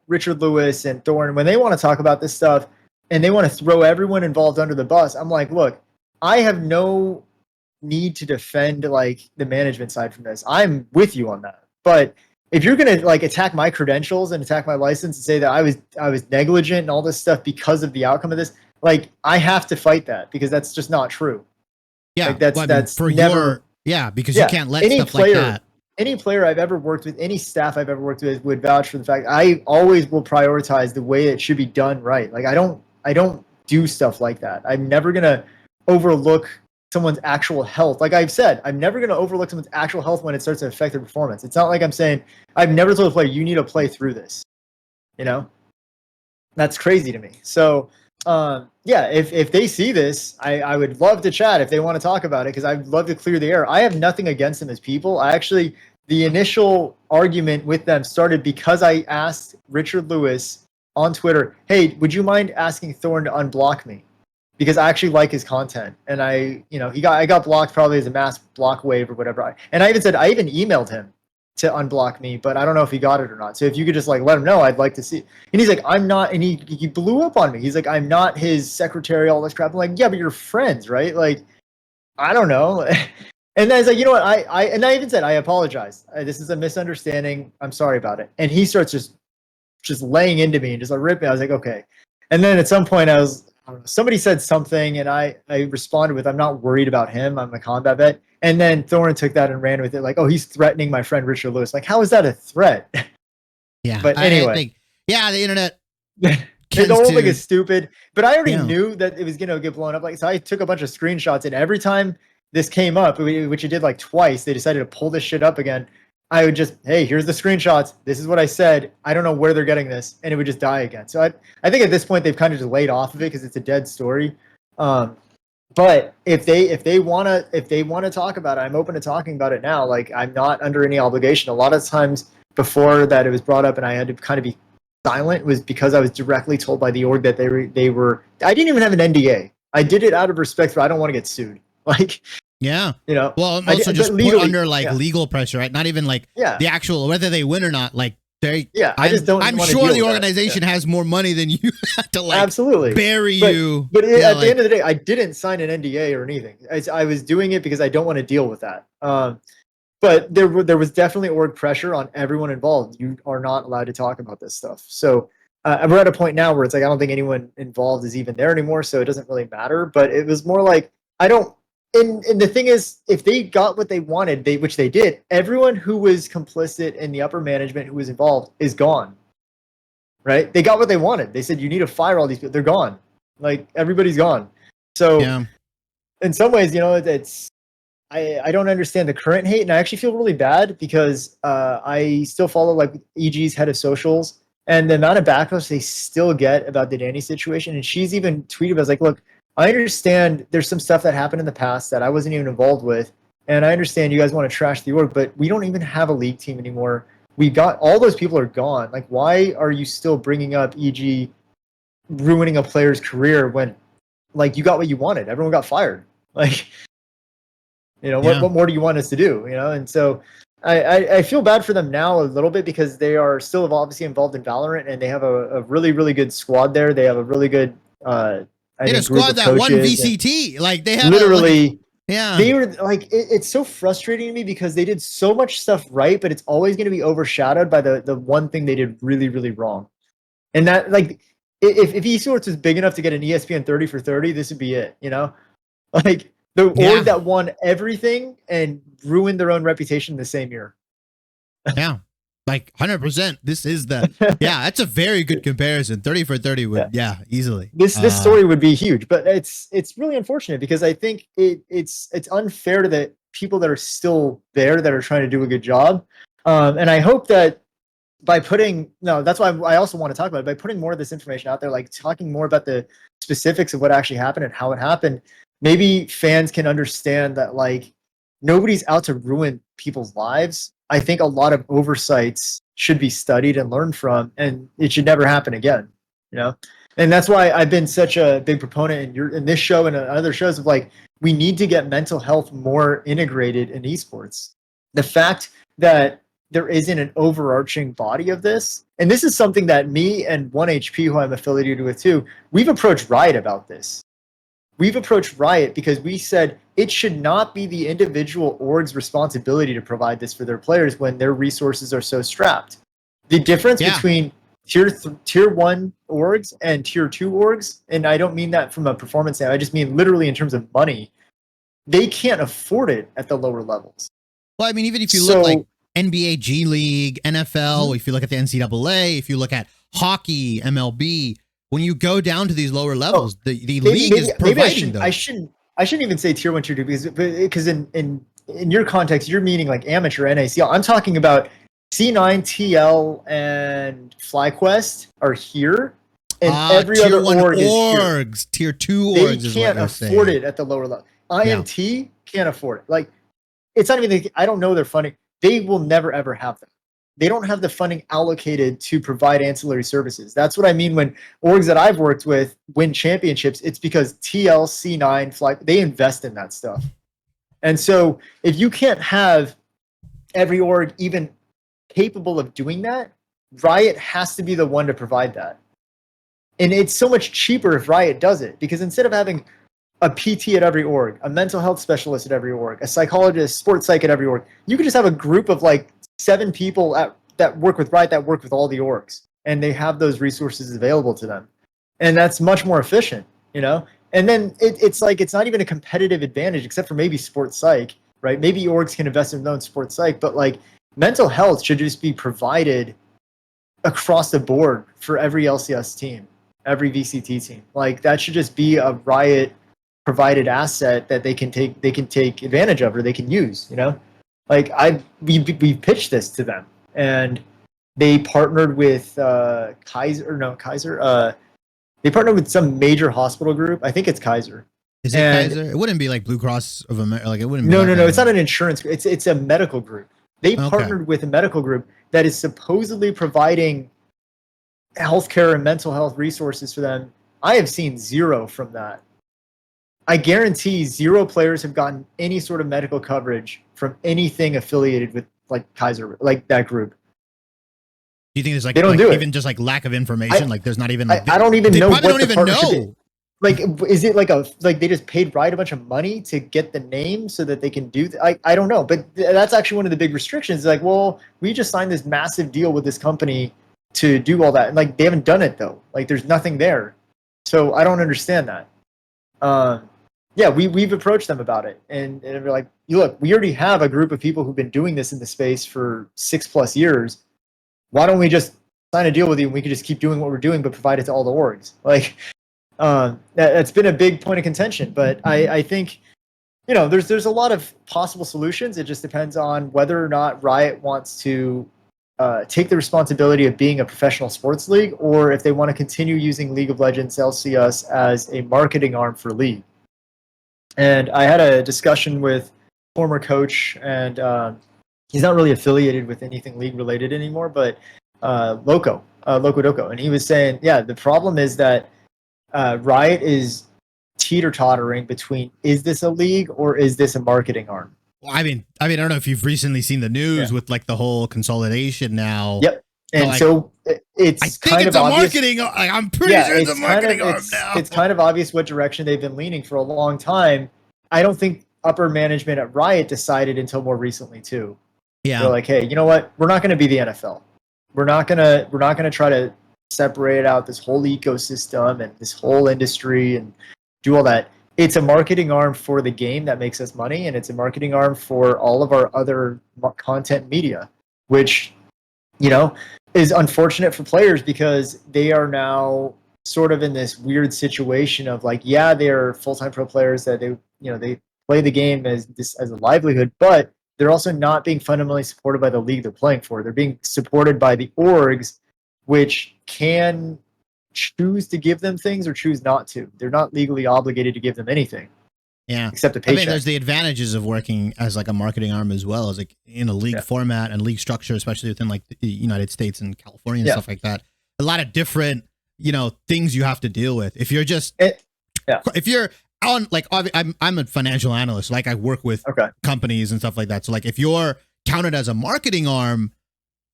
Richard Lewis and Thorne, when they want to talk about this stuff and they want to throw everyone involved under the bus, I'm like, look, I have no need to defend like the management side from this. I'm with you on that. But if you're gonna like attack my credentials and attack my license and say that I was negligent and all this stuff because of the outcome of this, like I have to fight that because that's just not true. Yeah, like that's for never. Because you can't let stuff player, like that. Any player I've ever worked with, any staff I've ever worked with would vouch for the fact I always will prioritize the way it should be done right. Like I don't do stuff like that. I'm never gonna overlook someone's actual health. Like I've said, I'm never going to overlook someone's actual health when it starts to affect their performance. It's not like I'm saying, I've never told a player, you need to play through this. You know? That's crazy to me. So, if they see this, I would love to chat if they want to talk about it because I'd love to clear the air. I have nothing against them as people. The initial argument with them started because I asked Richard Lewis on Twitter, hey, would you mind asking Thorne to unblock me? Because I actually like his content, and I got blocked probably as a mass block wave or whatever. And I even emailed him to unblock me, but I don't know if he got it or not. So if you could just like let him know, I'd like to see. And he's like, I'm not, and he blew up on me. He's like, I'm not his secretary, all this crap. I'm like, yeah, but you're friends, right? Like, I don't know. And then I was like, you know what? I even said I apologize. This is a misunderstanding. I'm sorry about it. And he starts just laying into me and just like ripping. I was like, okay. And then at some point somebody said something and I responded with, I'm not worried about him. I'm a combat vet. And then Thorne took that and ran with it. Like, oh, he's threatening my friend Richard Lewis. Like, how is that a threat? Yeah. But anyway. The internet. The whole thing is stupid. But I already knew that it was going to get blown up. Like, so I took a bunch of screenshots and every time this came up, which it did like twice, they decided to pull this shit up again. I would just, hey, here's the screenshots. This is what I said. I don't know where they're getting this, and it would just die again. So I think at this point they've kind of just laid off of it because it's a dead story. But if they want to talk about it, I'm open to talking about it now. Like I'm not under any obligation. A lot of times before that it was brought up and I had to kind of be silent was because I was directly told by the org that they were. I didn't even have an NDA. I did it out of respect for I don't want to get sued. Like. Yeah. You know, well, also just legally, put under like legal pressure, right? Not even like the actual, whether they win or not, like I'm sure the organization has more money than you to like absolutely bury you. But at the end of the day, I didn't sign an NDA or anything. I was doing it because I don't want to deal with that. But there was definitely org pressure on everyone involved. You are not allowed to talk about this stuff. So we're at a point now where it's like, I don't think anyone involved is even there anymore. So it doesn't really matter, but it was more like, And the thing is, if they got what they wanted, which they did, everyone who was complicit in the upper management who was involved is gone. Right? They got what they wanted. They said, you need to fire all these people. They're gone. Like, everybody's gone. So, in some ways, you know, I don't understand the current hate, and I actually feel really bad because I still follow, like, EG's head of socials, and the amount of backlash they still get about the Danny situation, and she's even tweeted, I was like, look, I understand there's some stuff that happened in the past that I wasn't even involved with. And I understand you guys want to trash the org, but we don't even have a league team anymore. We got all those people are gone. Like, why are you still bringing up EG ruining a player's career when, like, you got what you wanted? Everyone got fired. Like, you know, what more do you want us to do? You know, and so I feel bad for them now a little bit because they are still obviously involved in Valorant and they have a really, really good squad there. They have a really good they had a squad that won VCT. Like they had literally, they were like, it's so frustrating to me because they did so much stuff right, but it's always going to be overshadowed by the one thing they did really, really wrong. And that, like, if Esports was big enough to get an ESPN 30 for 30, this would be it. You know, like the org that won everything and ruined their own reputation in the same year. Yeah. Like 100%. This is that's a very good comparison. 30 for 30 would, easily. This story would be huge, but it's really unfortunate because I think it's unfair to the people that are still there that are trying to do a good job. And I hope that by putting no, that's why I also want to talk about it. By putting more of this information out there, like talking more about the specifics of what actually happened and how it happened, maybe fans can understand that like nobody's out to ruin people's lives. I think a lot of oversights should be studied and learned from, and it should never happen again. You know, and that's why I've been such a big proponent in this show and other shows of like we need to get mental health more integrated in esports. The fact that there isn't an overarching body of this, and this is something that me and 1HP, who I'm affiliated with too, we've approached Riot about this. We've approached Riot because we said it should not be the individual org's responsibility to provide this for their players when their resources are so strapped. The difference between tier 1 orgs and tier 2 orgs, and I don't mean that from a performance standpoint, I just mean literally in terms of money, they can't afford it at the lower levels. Well, I mean, even if you look like NBA, G League, NFL, if you look at the NCAA, if you look at hockey, MLB, when you go down to these lower levels, the league is providing those. I shouldn't even say tier 1, tier 2 because in your context, you're meaning like amateur NACL. I'm talking about C9, TL, and FlyQuest are here, and every other org is tier 2 orgs. They can't afford it at the lower level. IMT can't afford it. Like, it's not even. I don't know their funding. They will never ever have them. They don't have the funding allocated to provide ancillary services. That's what I mean when orgs that I've worked with win championships. It's because TL, C9, Fly, they invest in that stuff. And so if you can't have every org even capable of doing that, Riot has to be the one to provide that. And it's so much cheaper if Riot does it, because instead of having a PT at every org, a mental health specialist at every org, a psychologist, sports psych at every org, you could just have a group of like 7 people that work with Riot that work with all the orgs, and they have those resources available to them. And that's much more efficient, you know? And then it's like, it's not even a competitive advantage except for maybe sports psych, right? Maybe orgs can invest in their own sports psych, but like mental health should just be provided across the board for every LCS team, every VCT team. Like that should just be a Riot provided asset that they can take advantage of, or they can use, you know? Like we pitched this to them, and they partnered with Kaiser. They partnered with some major hospital group. I think it's Kaiser. Is it Kaiser? It wouldn't be like Blue Cross of America. Like it wouldn't. No. It's not an insurance group. It's a medical group. They partnered with a medical group that is supposedly providing healthcare and mental health resources for them. I have seen zero from that. I guarantee 0 players have gotten any sort of medical coverage from anything affiliated with like Kaiser, like that group. Do you think there's like, they don't do even just like lack of information? Like there's not even. Like, I don't even know what the partnership is. Know. Like, is it like they just paid Riot a bunch of money to get the name so that they can do I don't know, but that's actually one of the big restrictions. Like, well, we just signed this massive deal with this company to do all that, and like they haven't done it though. Like, there's nothing there, so I don't understand that. Yeah, we've approached them about it, and we're like, look, we already have a group of people who've been doing this in the space for 6+ years. Why don't we just sign a deal with you, and we can just keep doing what we're doing, but provide it to all the orgs? Like, that's been a big point of contention. But I think, you know, there's a lot of possible solutions. It just depends on whether or not Riot wants to take the responsibility of being a professional sports league, or if they want to continue using League of Legends LCS as a marketing arm for League. And I had a discussion with former coach, and he's not really affiliated with anything League related anymore, but Loco Doco. And he was saying, yeah, the problem is that Riot is teeter-tottering between, is this a league or is this a marketing arm? Well, I mean, I don't know if you've recently seen the news with like the whole consolidation now. Yep. And like, so it's I think kind it's of a obvious. marketing. I'm pretty sure it's a marketing arm now. It's kind of obvious what direction they've been leaning for a long time. I don't think upper management at Riot decided until more recently too. Yeah. They're like, hey, you know what? We're not going to be the NFL. We're not gonna try to separate out this whole ecosystem and this whole industry and do all that. It's a marketing arm for the game that makes us money, and it's a marketing arm for all of our other content media, which, you know, is unfortunate for players because they are now sort of in this weird situation of like, yeah, they're full-time pro players that they play the game as a livelihood, but they're also not being fundamentally supported by the league they're playing for. They're being supported by the orgs, which can choose to give them things or choose not to. They're not legally obligated to give them anything. Yeah. Except a paycheck. I mean, there's the advantages of working as like a marketing arm as well as like in a league format and league structure, especially within like the United States and California and stuff like that. A lot of different, things you have to deal with. If you're just, if you're on like, I'm a financial analyst, like I work with companies and stuff like that. So like if you're counted as a marketing arm,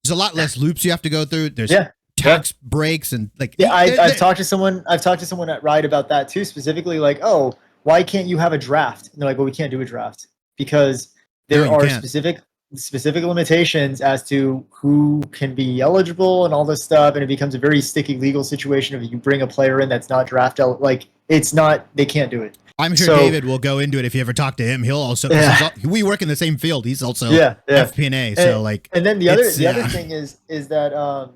there's a lot less loops you have to go through. There's tax breaks and like, I've talked to someone at Riot about that too, specifically like, oh, why can't you have a draft? And they're like, well, we can't do a draft because there are specific limitations as to who can be eligible and all this stuff. And it becomes a very sticky legal situation if you bring a player in that's not draft like it's not, they can't do it. I'm sure David will go into it if you ever talk to him. He'll also, we work in the same field. He's also FP&A. So like, and then the other thing is that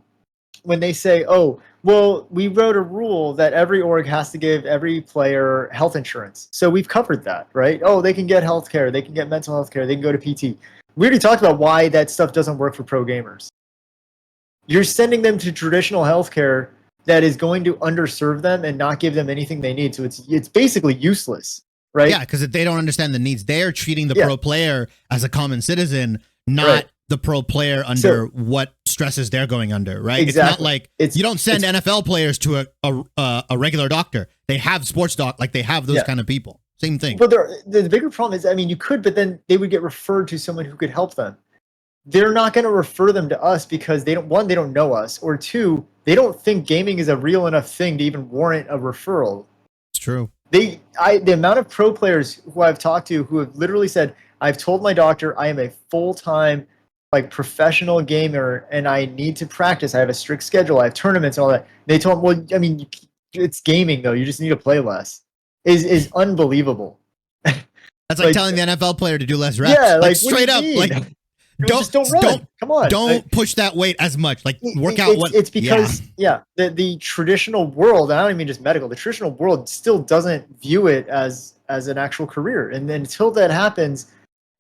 when they say, oh, well, we wrote a rule that every org has to give every player health insurance. So we've covered that, right? Oh, they can get health care. They can get mental health care. They can go to PT. We already talked about why that stuff doesn't work for pro gamers. You're sending them to traditional health care that is going to underserve them and not give them anything they need. So it's basically useless, right? Yeah, because they don't understand the needs. They're treating the pro player as a common citizen, not the pro player under what stresses they're going under, right? Exactly. It's not like you don't send NFL players to a regular doctor. They have sports doc, like they have those kind of people. Same thing. But the bigger problem is, I mean, you could, but then they would get referred to someone who could help them. They're not going to refer them to us because they don't know us, or two, they don't think gaming is a real enough thing to even warrant a referral. It's true. The amount of pro players who I've talked to who have literally said, I've told my doctor I am a full-time like professional gamer and I need to practice. I have a strict schedule. I have tournaments and all that. They told him, well, I mean, it's gaming though. You just need to play less. Is unbelievable. That's like telling the NFL player to do less reps. Yeah, like straight up, like don't run. Come on, don't push that weight as much. Like work out. It's because the traditional world. I don't even mean just medical. The traditional world still doesn't view it as an actual career, and then until that happens,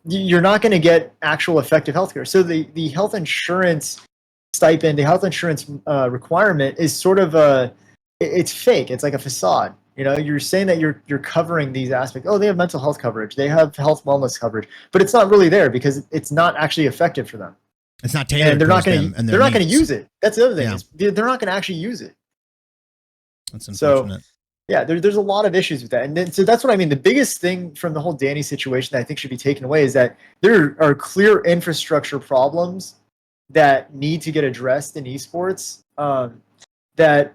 you're not going to get actual effective healthcare. So the health insurance stipend, the health insurance requirement is sort of it's fake. It's like a facade. You're saying that you're covering these aspects. Oh, they have mental health coverage. They have health wellness coverage, but it's not really there because it's not actually effective for them. It's not tailored. And they're not going to use it. That's the other thing. Yeah. They're not going to actually use it. That's unfortunate. So, there's a lot of issues with that. And then, so that's what I mean. The biggest thing from the whole Danny situation that I think should be taken away is that there are clear infrastructure problems that need to get addressed in esports that,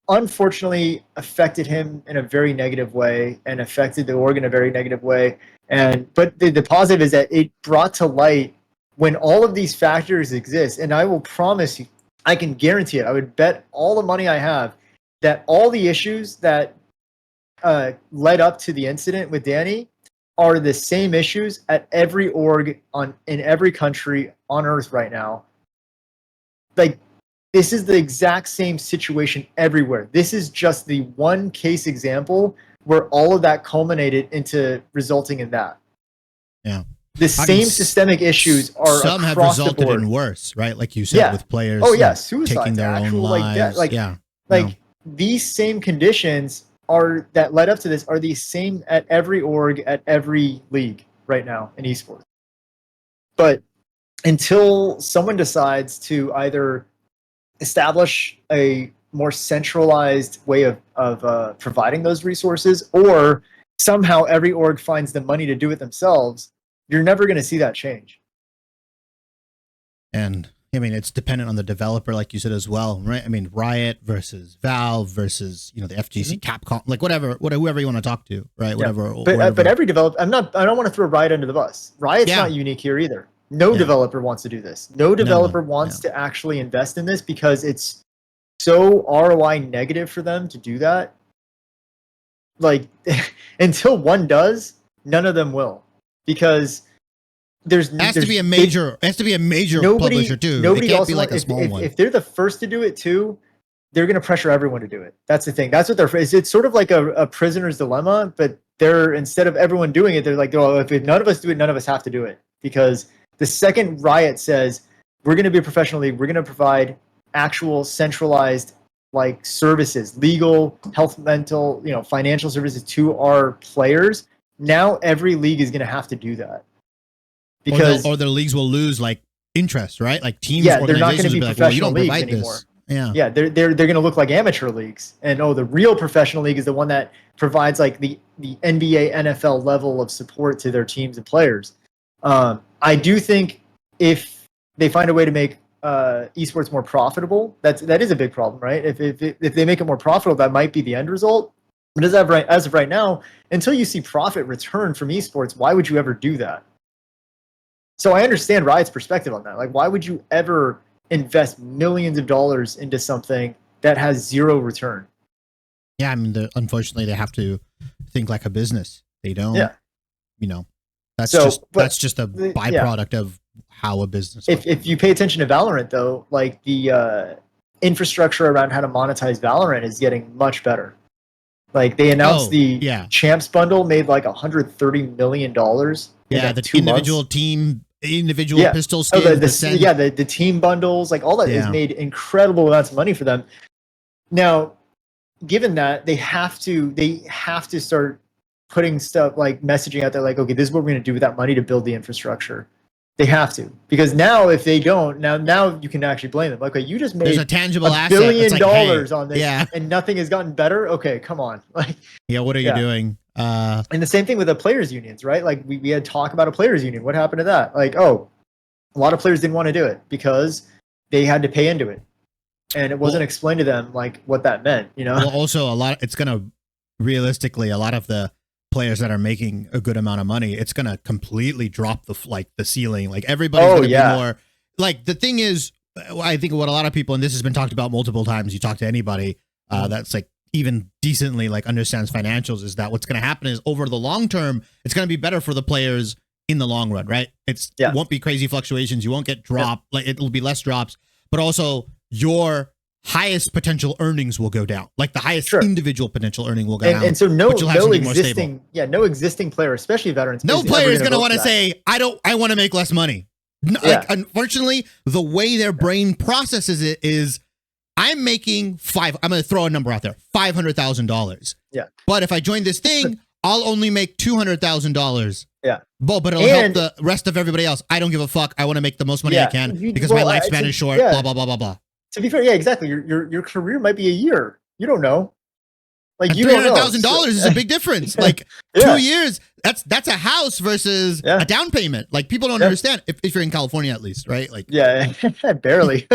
unfortunately affected him in a very negative way and affected the org in a very negative way. But the positive is that it brought to light when all of these factors exist. And I will promise you, I can guarantee it. I would bet all the money I have that all the issues that led up to the incident with Danny are the same issues at every org in every country on Earth right now. Like, this is the exact same situation everywhere. This is just the one case example where all of that culminated into resulting in that. Yeah. The same systemic issues are some have across the resulted board. in worse, right? Like you said, with players suicide, taking their own lives. These same conditions that led up to this are the same at every org, at every league right now in esports. But until someone decides to either establish a more centralized way of providing those resources, or somehow every org finds the money to do it themselves, you're never going to see that change. And I mean, it's dependent on the developer, like you said as well, right? I mean, Riot versus Valve versus the FGC, Capcom, like whoever you want to talk to, right? Yeah. Whatever. But every developer, I don't want to throw Riot under the bus. Riot's not unique here either. No developer wants to do this. No developer wants to actually invest in this because it's so ROI negative for them to do that. Like, until one does, none of them will, because it has to be a major publisher too. Nobody can't else be like a small one. If they're the first to do it too, they're going to pressure everyone to do it. That's the thing. That's what it's sort of like a prisoner's dilemma, but they're, instead of everyone doing it, they're like, oh, if none of us do it, none of us have to do it. Because the second Riot says, we're going to be a professional league, we're going to provide actual centralized like services, legal, health, mental, financial services to our players, now every league is going to have to do that. Because or their leagues will lose like interest, right? Like teams, they're not going to be like, professional leagues anymore. Yeah, they're going to look like amateur leagues, and the real professional league is the one that provides like the NBA, NFL level of support to their teams and players. I do think if they find a way to make esports more profitable, that is a big problem, right? If they make it more profitable, that might be the end result. But as of right now, until you see profit return from esports, why would you ever do that? So I understand Riot's perspective on that. Like, why would you ever invest millions of dollars into something that has zero return? Yeah, I mean, unfortunately, they have to think like a business. They don't. Yeah. That's just a byproduct of how a business works. If you pay attention to Valorant, though, like the infrastructure around how to monetize Valorant is getting much better. Like they announced the Champs bundle made like $130 million. Yeah, the individual team. Individual pistol skins, the team bundles, like all that has made incredible amounts of money for them. Now, given that, they have to start putting stuff like messaging out there, like, okay, this is what we're going to do with that money to build the infrastructure. They have to, because now if they don't, now you can actually blame them. Like, okay, you just made a tangible $1 asset. billion like, on this, and nothing has gotten better. Okay, come on, like, what are you doing? And the same thing with the players unions, right? Like we had talk about a players union. What happened to that? Like, a lot of players didn't want to do it because they had to pay into it, and it wasn't explained to them like what that meant. Well, also it's gonna realistically, a lot of the players that are making a good amount of money, it's gonna completely drop the ceiling. Like everybody's gonna be more. Like the thing is, I think what a lot of people, and this has been talked about multiple times. You talk to anybody that's like even decently like understands financials, is that what's going to happen is over the long term, it's going to be better for the players in the long run, right? It won't be crazy fluctuations. You won't get drop, like it'll be less drops, but also your highest potential earnings will go down. Like the highest individual potential earning will go down. And so no existing player, especially veterans. No player is going to want to say, I want to make less money. Like, unfortunately, the way their brain processes it is, I'm making I'm going to throw a number out there, $500,000. Yeah. But if I join this thing, I'll only make $200,000. Yeah. But it'll help the rest of everybody else. I don't give a fuck. I want to make the most money I can because my lifespan is short, blah, blah, blah, blah, blah. To be fair, exactly. Your career might be a year. You don't know. Like, $300,000 is a big difference. Like 2 years, that's a house versus a down payment. Like people don't understand if you're in California, at least, right? Like, barely.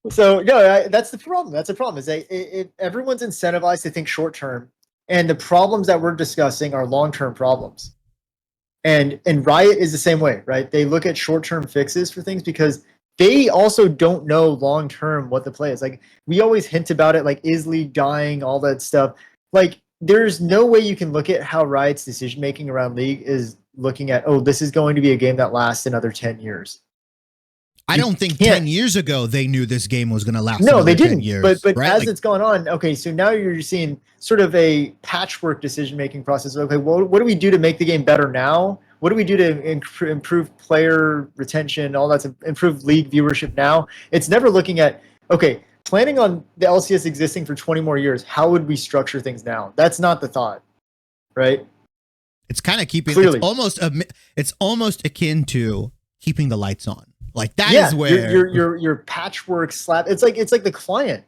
So no, that's the problem. That's the problem. Is everyone's incentivized to think short term, and the problems that we're discussing are long term problems. And Riot is the same way, right? They look at short term fixes for things because they also don't know long term what the play is. Like we always hint about it, like is League dying, all that stuff. Like there's no way you can look at how Riot's decision making around League is looking at, this is going to be a game that lasts another 10 years. I don't think 10 years ago they knew this game was going to last. No, they didn't. 10 years, but right? As it's gone on, okay, so now you're seeing sort of a patchwork decision-making process. Okay, well, what do we do to make the game better now? What do we do to improve player retention, all that, to improve league viewership now? It's never looking at, okay, planning on the LCS existing for 20 more years, how would we structure things now? That's not the thought, right? It's kind of keeping, Clearly. it's almost akin to keeping the lights on. Like that is where your patchwork slap. It's like the client.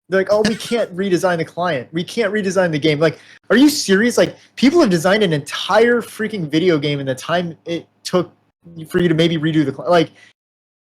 They're like, we can't redesign the client. We can't redesign the game. Like, are you serious? Like, people have designed an entire freaking video game in the time it took for you to maybe redo the client. Like,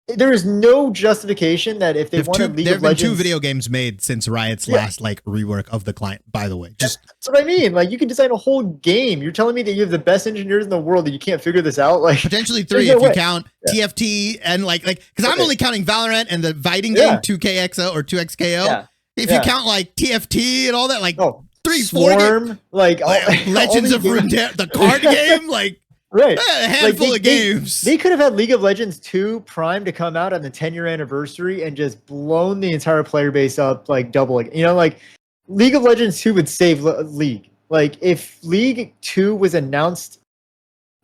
there is no justification that if they wanted League of Legends... There have been 2 video games made since Riot's last rework of the client, by the way. That's what I mean. Like, you can design a whole game. You're telling me that you have the best engineers in the world that you can't figure this out? Like, potentially 3 if you count TFT and because I'm only counting Valorant and the fighting game 2KXO or 2XKO. Yeah. If you count like TFT and all that, like 3, 4 Swarm, like Legends of Runeterra, the card game, like... Right. A handful of games. They could have had League of Legends 2 Prime to come out on the 10-year anniversary and just blown the entire player base up like double. Like League of Legends 2 would save League. Like if League 2 was announced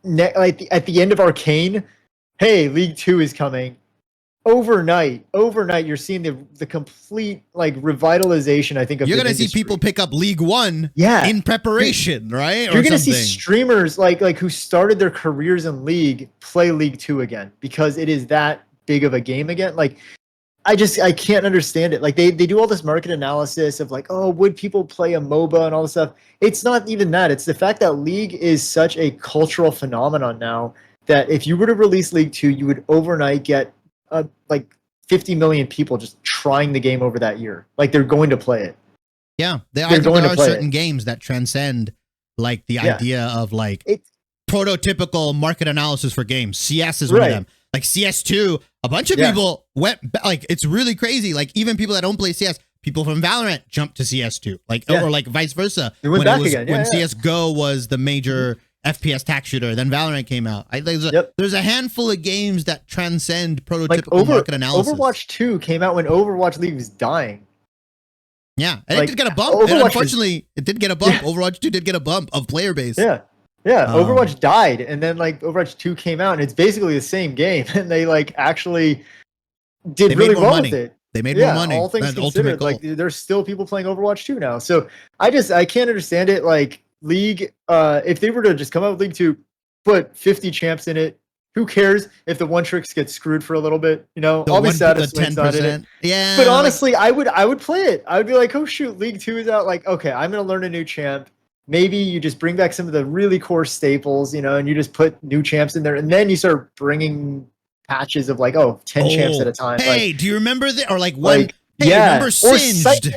at the end of Arcane, hey, League 2 is coming. Overnight, you're seeing the complete like revitalization. I think of you're the gonna see industry. people pick up League One, Yeah, in preparation, right? You're or gonna something. see streamers like who started their careers in League play League 2 again because it is that big of a game again. Like I can't understand it. Like they do all this market analysis of like, oh, would people play a MOBA and all this stuff? It's not even that. It's the fact that League is such a cultural phenomenon now that if you were to release League 2, you would overnight get like 50 million people just trying the game over that year. Like they're going to play it. Yeah, there They're going to are play certain it. games that transcend like the idea of like It's prototypical market analysis for games. CS is one of Right. them. Like CS2, a bunch of people went like it's really crazy. Like even people that don't play CS, people from Valorant jumped to CS2, like or like vice versa. They went back again. When CS:GO was the major FPS tac shooter, then Valorant came out. There's a handful of games that transcend prototypical market analysis. Overwatch 2 came out when Overwatch League was dying. Yeah, and Like, it did get a bump. Overwatch And unfortunately, it did get a bump. Overwatch 2 did get a bump of player base. Yeah. Overwatch died, and then like Overwatch 2 came out, and it's basically the same game, and they like actually did really well with it. They made more money. All things That's the ultimate considered, goal. like there's still people playing Overwatch 2 now. So I can't understand it. Like League, if they were to just come out with League 2, put 50 champs in it, who cares if the one tricks get screwed for a little bit? You know, I'll be sad if Swift's not in it. Yeah, But honestly, I would play it. I would be like, oh shoot, League 2 is out. Like, okay, I'm gonna learn a new champ. Maybe you just bring back some of the really core staples, you know, and you just put new champs in there, and then you start bringing patches of like, 10 champs at a time. Hey, like, do you remember that? Or like one. like, Hey, remember or Singed?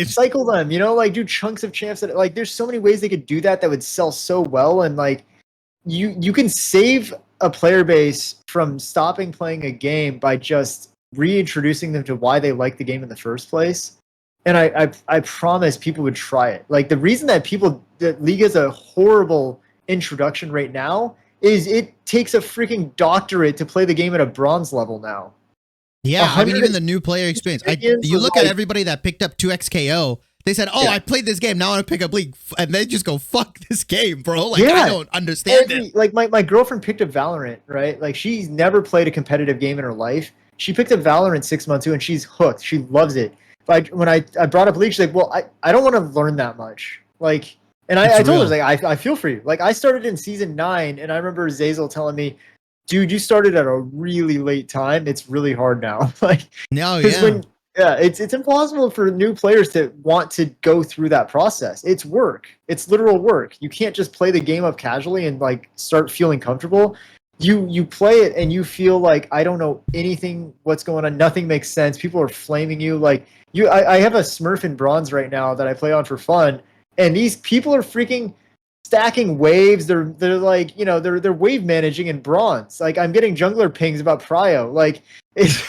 cycle them, you know, like do chunks of champs that like there's so many ways they could do that would sell so well, and like you can save a player base from stopping playing a game by just reintroducing them to why they like the game in the first place. And I promise people would try it. Like the reason that League has a horrible introduction right now is it takes a freaking doctorate to play the game at a bronze level now. Yeah, I mean, even the new player experience. You look at everybody that picked up 2XKO, they said, I played this game, now I want to pick up League. And they just go, fuck this game, bro. Like, I don't understand it. Like, my girlfriend picked up Valorant, right? Like, she's never played a competitive game in her life. She picked up Valorant 6 months ago, and she's hooked. She loves it. But when I brought up League, she's like, well, I don't want to learn that much. Like, and I told her, like, I feel for you. Like, I started in Season 9, and I remember Zazel telling me, dude, you started at a really late time. It's really hard now. Like, it's impossible for new players to want to go through that process. It's work. It's literal work. You can't just play the game up casually and like start feeling comfortable. You play it and you feel like I don't know anything. What's going on? Nothing makes sense. People are flaming you. Like I have a Smurf in bronze right now that I play on for fun, and these people are freaking stacking waves. They're like, you know, they're wave managing in bronze. Like I'm getting jungler pings about Prio. Like it's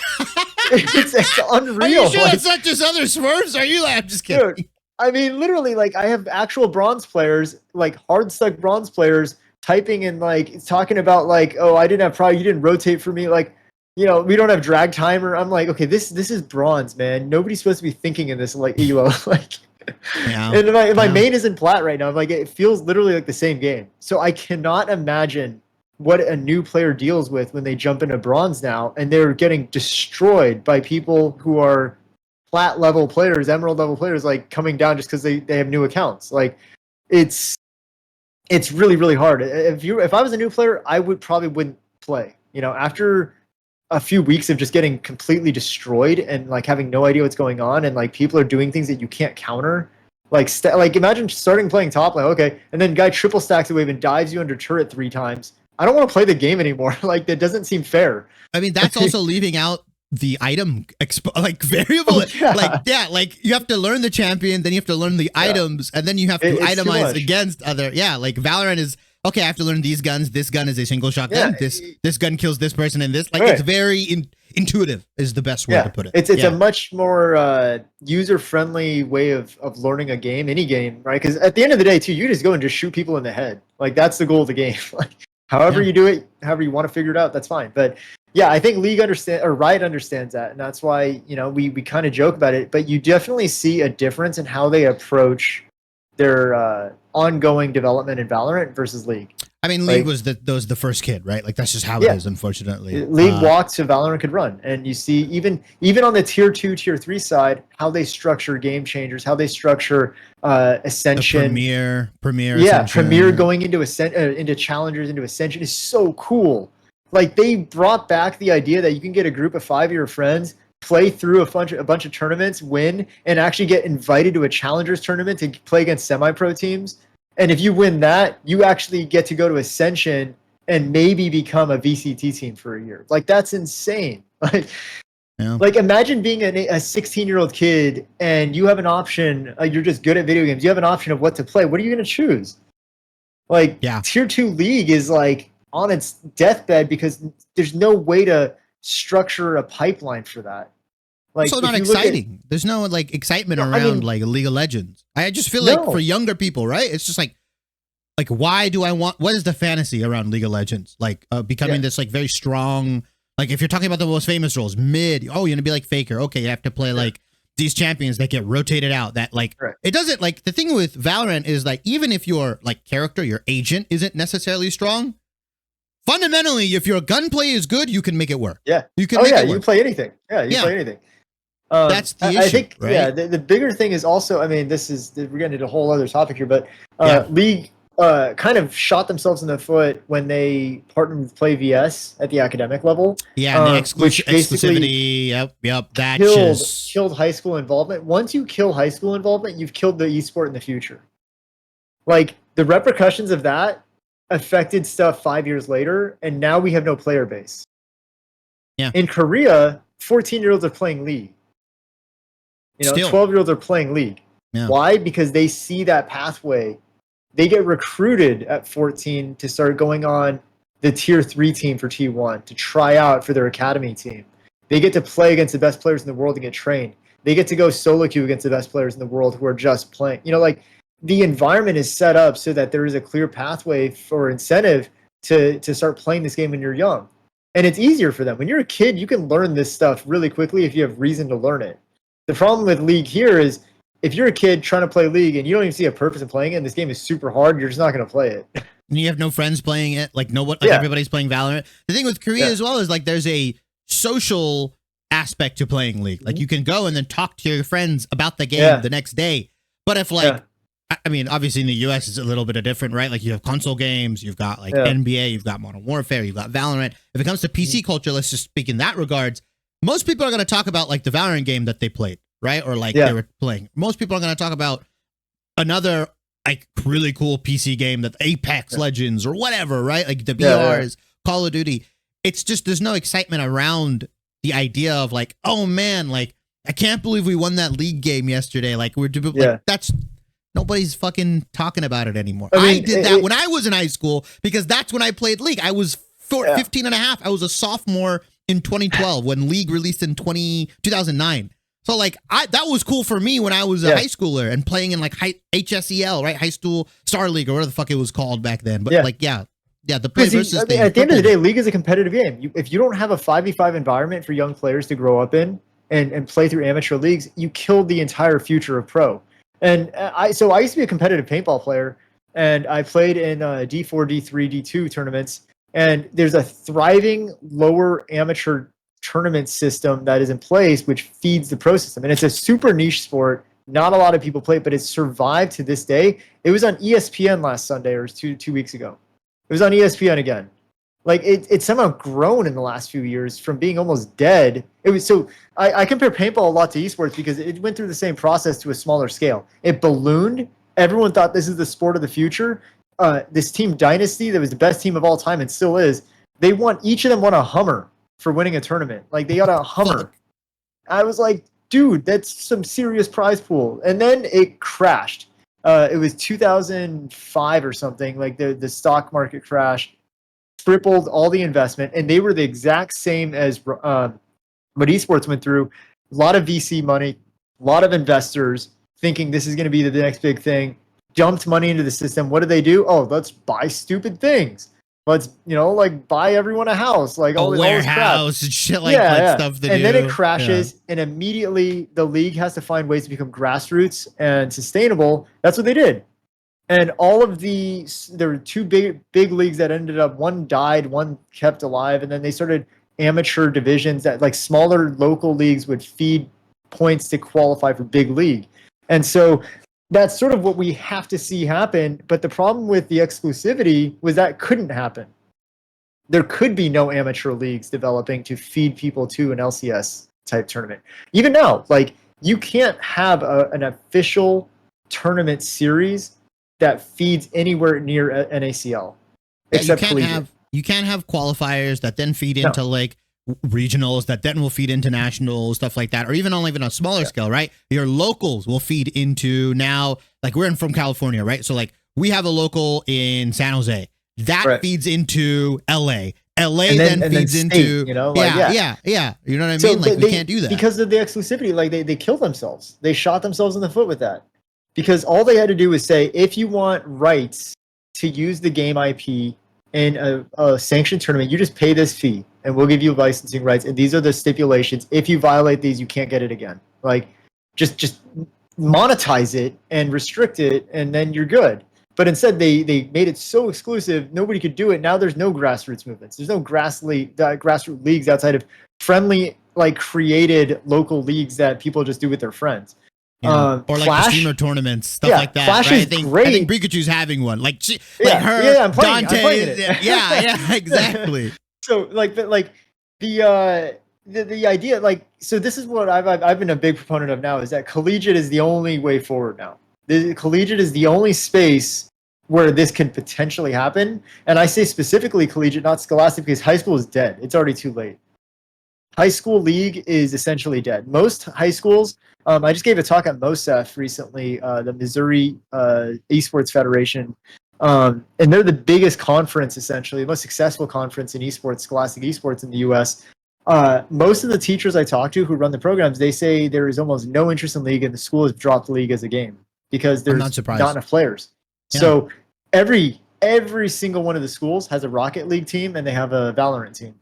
unreal. Are you sure like, it's not just other Smurfs? Are you? I'm just kidding. Dude, I mean, literally, like I have actual bronze players, like hard stuck bronze players, typing and like talking about like, oh, I didn't have Prio, you didn't rotate for me. Like, you know, we don't have drag timer. I'm like, okay, this is bronze, man. Nobody's supposed to be thinking in this like ELO. Like. Yeah. And my main is in plat right now. I'm like, it feels literally like the same game. So I cannot imagine what a new player deals with when they jump into bronze now, and they're getting destroyed by people who are plat level players, emerald level players, like coming down just because they have new accounts. Like it's really, really hard. If I was a new player, I wouldn't play. You know, after a few weeks of just getting completely destroyed and like having no idea what's going on, and like people are doing things that you can't counter. Like imagine starting playing top lane, okay, and then guy triple stacks a wave and dives you under turret 3 times. I don't want to play the game anymore. Like that doesn't seem fair. I mean, that's also leaving out the item variable. Like you have to learn the champion, then you have to learn the items, and then you have to itemize against other. Yeah, like Valorant is. Okay, I have to learn these guns. This gun is a single shot gun. This gun kills this person, and this it's very intuitive is the best way to put it. It's a much more user friendly way of learning a game, any game, right? Because at the end of the day, too, you just go and just shoot people in the head. Like that's the goal of the game. Like however you do it, however you want to figure it out, that's fine. But yeah, I think Riot understands that, and that's why we kind of joke about it. But you definitely see a difference in how they approach ongoing development in Valorant versus League. I mean, League was the first kid, right? Like that's just how it is, unfortunately. League walked so Valorant could run, and you see even on the tier 2, tier 3 side, how they structure game changers, how they structure Ascension, Premier, yeah, Ascension. Premier going into into challengers, into Ascension is so cool. Like they brought back the idea that you can get a group of 5 of your friends, play through a bunch of tournaments, win, and actually get invited to a challengers tournament to play against semi-pro teams. And if you win that, you actually get to go to Ascension and maybe become a VCT team for a year. Like that's insane. Like imagine being a 16-year-old kid and you have an option. You're just good at video games. You have an option of what to play. What are you going to choose? Like tier 2 League is like on its deathbed because there's no way to structure a pipeline for that. Like, so not exciting. There's no like excitement around like League of Legends. I just feel like for younger people, right? It's just like why do I want? What is the fantasy around League of Legends? Like becoming this like very strong. Like if you're talking about the most famous roles, mid. Oh, you're gonna be like Faker. Okay, you have to play like these champions that get rotated out. That like it doesn't like the thing with Valorant is like even if your like character, your agent isn't necessarily strong. Fundamentally, if your gunplay is good, you can make it work. Yeah, you can. Make it work. You can play anything. Yeah, you can play anything. That's the issue, I think, right? the bigger thing is also, I mean, we're getting into a whole other topic here, but League kind of shot themselves in the foot when they partnered with Play VS at the academic level. Yeah, and the exclusivity. Yep. That killed high school involvement. Once you kill high school involvement, you've killed the esport in the future. Like the repercussions of that affected stuff 5 years later, and now we have no player base. Yeah. In Korea, 14-year-olds are playing League. 12-year-olds are playing League. Yeah. Why? Because they see that pathway. They get recruited at 14 to start going on the tier 3 team for T1 to try out for their academy team. They get to play against the best players in the world and get trained. They get to go solo queue against the best players in the world who are just playing. Like the environment is set up so that there is a clear pathway for incentive to start playing this game when you're young. And it's easier for them. When you're a kid, you can learn this stuff really quickly if you have reason to learn it. The problem with League here is if you're a kid trying to play League and you don't even see a purpose in playing it, and this game is super hard, you're just not going to play it. And you have no friends playing it, everybody's playing Valorant. The thing with Korea as well is like there's a social aspect to playing League. Like you can go and then talk to your friends about the game the next day. But if like, I mean, obviously in the US it's a little bit different, right? Like you have console games, you've got like NBA, you've got Modern Warfare, you've got Valorant. If it comes to PC culture, let's just speak in that regards. Most people are going to talk about like the Valorant game that they played, right? Or like they were playing. Most people are going to talk about another like really cool PC game that Apex Legends or whatever, right? Like the BRs, Call of Duty. It's just there's no excitement around the idea of like, oh man, like I can't believe we won that League game yesterday. Like that's nobody's fucking talking about it anymore. I did that when I was in high school because that's when I played League. I was 15 and a half. I was a sophomore in 2012 when League released in 2009. So like that was cool for me when I was a high schooler and playing in like HSEL, right? High School Star League or whatever the fuck it was called back then. But the play versus thing. At the end of the day, League is a competitive game. If you don't have a 5v5 environment for young players to grow up in and play through amateur leagues, you killed the entire future of pro. And I used to be a competitive paintball player, and I played in D4, D3, D2 tournaments. And there's a thriving lower amateur tournament system that is in place, which feeds the pro system. And it's a super niche sport. Not a lot of people play it, but it's survived to this day. It was on ESPN last Sunday, or two weeks ago. It was on ESPN again. Like it's somehow grown in the last few years from being almost dead. It was I compare paintball a lot to esports because it went through the same process to a smaller scale. It ballooned. Everyone thought this is the sport of the future. This team Dynasty that was the best team of all time and still is. Each of them won a Hummer for winning a tournament. Like they got a Hummer. I was like, dude, that's some serious prize pool. And then it crashed. It was 2005 or something. Like the stock market crashed. Tripled all the investment, and they were the exact same as what esports went through. A lot of VC money, a lot of investors thinking this is going to be the next big thing, dumped money into the system. What did they do? Oh, let's buy stupid things. let's like buy everyone a house, like all this crap. Warehouse and shit like stuff to and do. then it crashes, and immediately the league has to find ways to become grassroots and sustainable. That's what they did. And all of there were two big leagues that ended up, one died, one kept alive, and then they started amateur divisions that, like, smaller local leagues would feed points to qualify for big league. And so that's sort of what we have to see happen. But the problem with the exclusivity was that couldn't happen. There could be no amateur leagues developing to feed people to an LCS type tournament. Even now, like, you can't have an official tournament series that feeds anywhere near NACL. Except you can't have qualifiers that then feed into like regionals that then will feed into nationals, stuff like that, or even on a smaller scale, right? Your locals will feed into, now, like, we're from California, right? So like we have a local in San Jose that feeds into LA. then feeds into, you know, yeah. You know what I mean? Like, we can't do that because of the exclusivity. Like, they killed themselves. They shot themselves in the foot with that, because all they had to do was say, if you want rights to use the game IP in a sanctioned tournament, you just pay this fee and we'll give you licensing rights. And these are the stipulations. If you violate these, you can't get it again. Like, just monetize it and restrict it, and then you're good. But instead, they made it so exclusive, nobody could do it. Now there's no grassroots movements. There's no grassroots leagues outside of friendly, like, created local leagues that people just do with their friends. Or like Flash, streamer tournaments, stuff like that. Flash right? is great. I think Pikachu's having one. Like, I'm playing Dante. it. Yeah, exactly. So the idea, like, so this is what I've been a big proponent of now, is that collegiate is the only way forward now. The collegiate is the only space where this can potentially happen. And I say specifically collegiate, not scholastic, because high school is dead. It's already too late. High school league is essentially dead. Most high schools, I just gave a talk at MOSEF recently, the Missouri Esports Federation, and they're the biggest conference, essentially, the most successful conference in esports, scholastic esports in the U.S. Most of the teachers I talk to who run the programs, they say there is almost no interest in league, and the school has dropped league as a game because there's not enough players. Yeah. So every single one of the schools has a Rocket League team, and they have a Valorant team.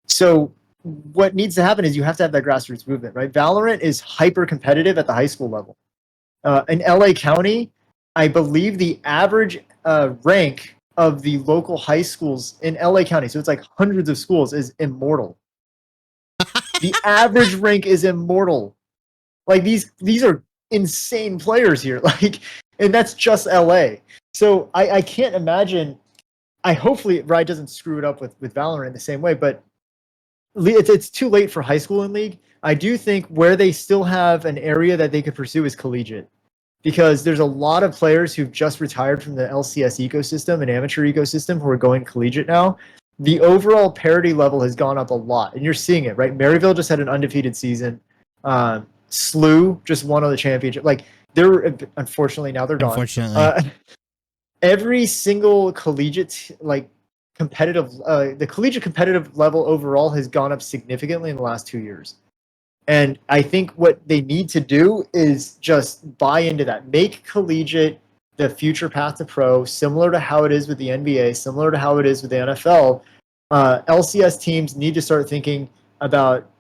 So what needs to happen is you have to have that grassroots movement, right? Valorant is hyper competitive at the high school level. In LA County, I believe the average rank of the local high schools in LA County, so it's like hundreds of schools, is immortal. The average rank is immortal. Like, these are insane players here. Like, and that's just LA. So I can't imagine. Hopefully Riot doesn't screw it up with Valorant in the same way, but it's too late for high school and league. I do think where they still have an area that they could pursue is collegiate, because there's a lot of players who've just retired from the LCS ecosystem and amateur ecosystem who are going collegiate now. The overall parity level has gone up a lot, and you're seeing it, right? Maryville just had an undefeated season. SLU just won on the championship. Like, unfortunately now they're gone. Unfortunately. Every single collegiate, like, competitive, the collegiate competitive level overall has gone up significantly in the last 2 years. And I think what they need to do is just buy into that. Make collegiate the future path to pro, similar to how it is with the NBA, similar to how it is with the NFL. LCS teams need to start thinking about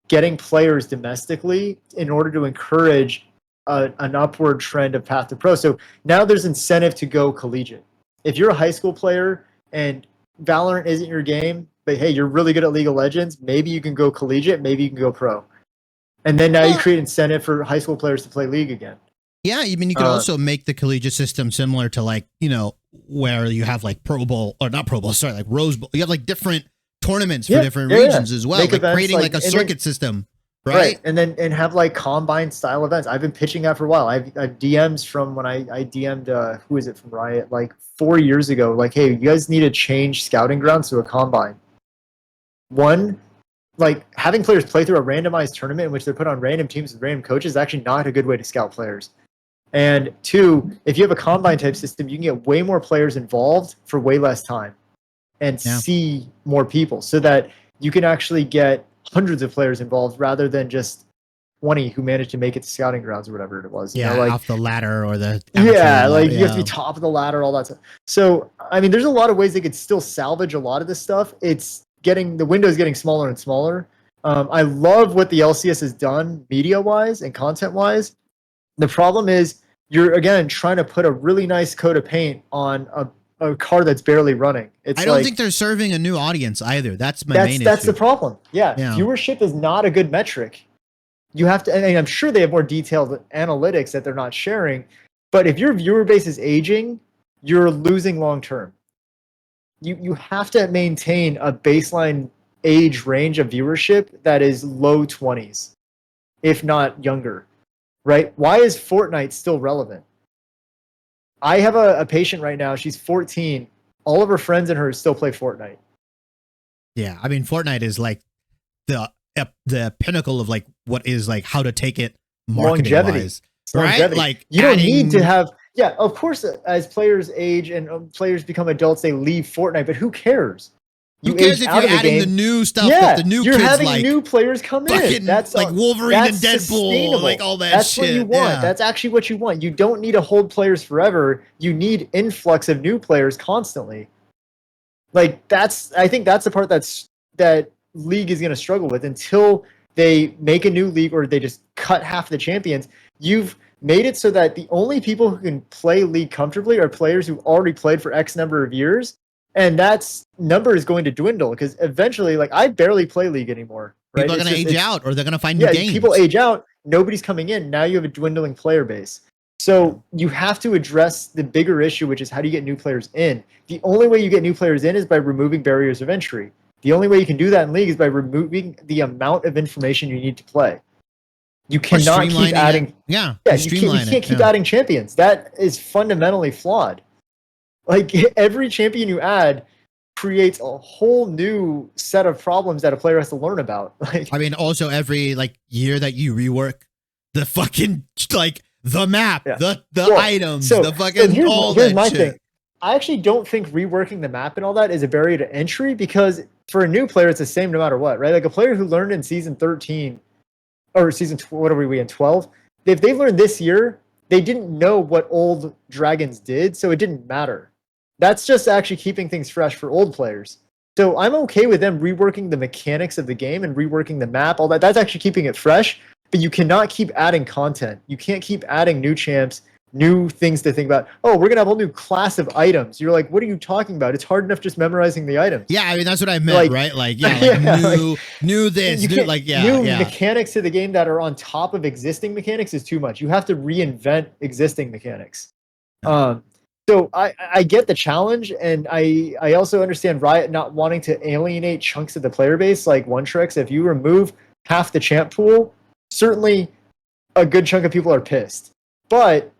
getting players domestically in order to encourage an upward trend of path to pro. So now there's incentive to go collegiate. If you're a high school player and Valorant isn't your game, but hey, you're really good at League of Legends, maybe you can go collegiate, maybe you can go pro. And then now you create incentive for high school players to play league again. Yeah, I mean, you could also make the collegiate system similar to, like, you know, where you have like Pro Bowl, or not Pro Bowl, sorry, like Rose Bowl. You have like different tournaments for different regions as well, like creating like a circuit system. Right. And have like combine style events. I've been pitching that for a while. I've DMs from when I DM'd who is it from Riot, like 4 years ago, like, hey, you guys need to change scouting grounds to a combine. One, like, having players play through a randomized tournament in which they're put on random teams with random coaches is actually not a good way to scout players. And two, if you have a combine type system, you can get way more players involved for way less time and see more people, so that you can actually get hundreds of players involved rather than just 20 who managed to make it to scouting grounds or whatever it was. Yeah, you know, like off the ladder or the like you have to yeah. be top of the ladder, all that stuff. So I mean, there's a lot of ways they could still salvage a lot of this stuff. It's the window is getting smaller and smaller. I love what the LCS has done media wise and content wise. The problem is you're again trying to put a really nice coat of paint on a car that's barely running. It's I don't think they're serving a new audience either. That's my main issue. That's the problem. Yeah, viewership is not a good metric. You have to, and I'm sure they have more detailed analytics that they're not sharing. But if your viewer base is aging, you're losing long term. You have to maintain a baseline age range of viewership that is low 20s, if not younger, right? Why is Fortnite still relevant? I have a patient right now. She's 14. All of her friends and her still play Fortnite. Yeah, I mean, Fortnite is like the pinnacle of like what is like how to take it longevity wise, right? Like you don't need to have. Yeah, of course, as players age and players become adults, they leave Fortnite. But who cares? Who cares if you're adding the new stuff? Yeah, the new you're kids having like new players come in. That's like Wolverine and Deadpool, like all that that's shit. What you want. Yeah. That's actually what you want. You don't need to hold players forever. You need influx of new players constantly. Like I think that's the part that League is going to struggle with until they make a new league or they just cut half the champions. You've made it so that the only people who can play League comfortably are players who already played for X number of years. And that number is going to dwindle because eventually, like, I barely play League anymore. Right? People are going to age out or they're going to find new games. People age out. Nobody's coming in. Now you have a dwindling player base. So you have to address the bigger issue, which is how do you get new players in? The only way you get new players in is by removing barriers of entry. The only way you can do that in League is by removing the amount of information you need to play. You cannot keep adding. You can't keep adding champions. That is fundamentally flawed. Like every champion you add creates a whole new set of problems that a player has to learn about. Like, I mean, also every like year that you rework the fucking like the map, the items, the fucking here's my thing. I actually don't think reworking the map and all that is a barrier to entry because for a new player, it's the same no matter what, right? Like a player who learned in season 13 or what are we in 12? If they learned this year, they didn't know what old dragons did, so it didn't matter. That's just actually keeping things fresh for old players. So I'm okay with them reworking the mechanics of the game and reworking the map, all that. That's actually keeping it fresh, but you cannot keep adding content. You can't keep adding new champs, new things to think about. Oh, we're going to have a whole new class of items. You're like, what are you talking about? It's hard enough just memorizing the items. Yeah, I mean, that's what I meant, right? Like, new this, new mechanics to the game that are on top of existing mechanics is too much. You have to reinvent existing mechanics. So I get the challenge, and I also understand Riot not wanting to alienate chunks of the player base like One Tricks. If you remove half the champ pool, certainly a good chunk of people are pissed. But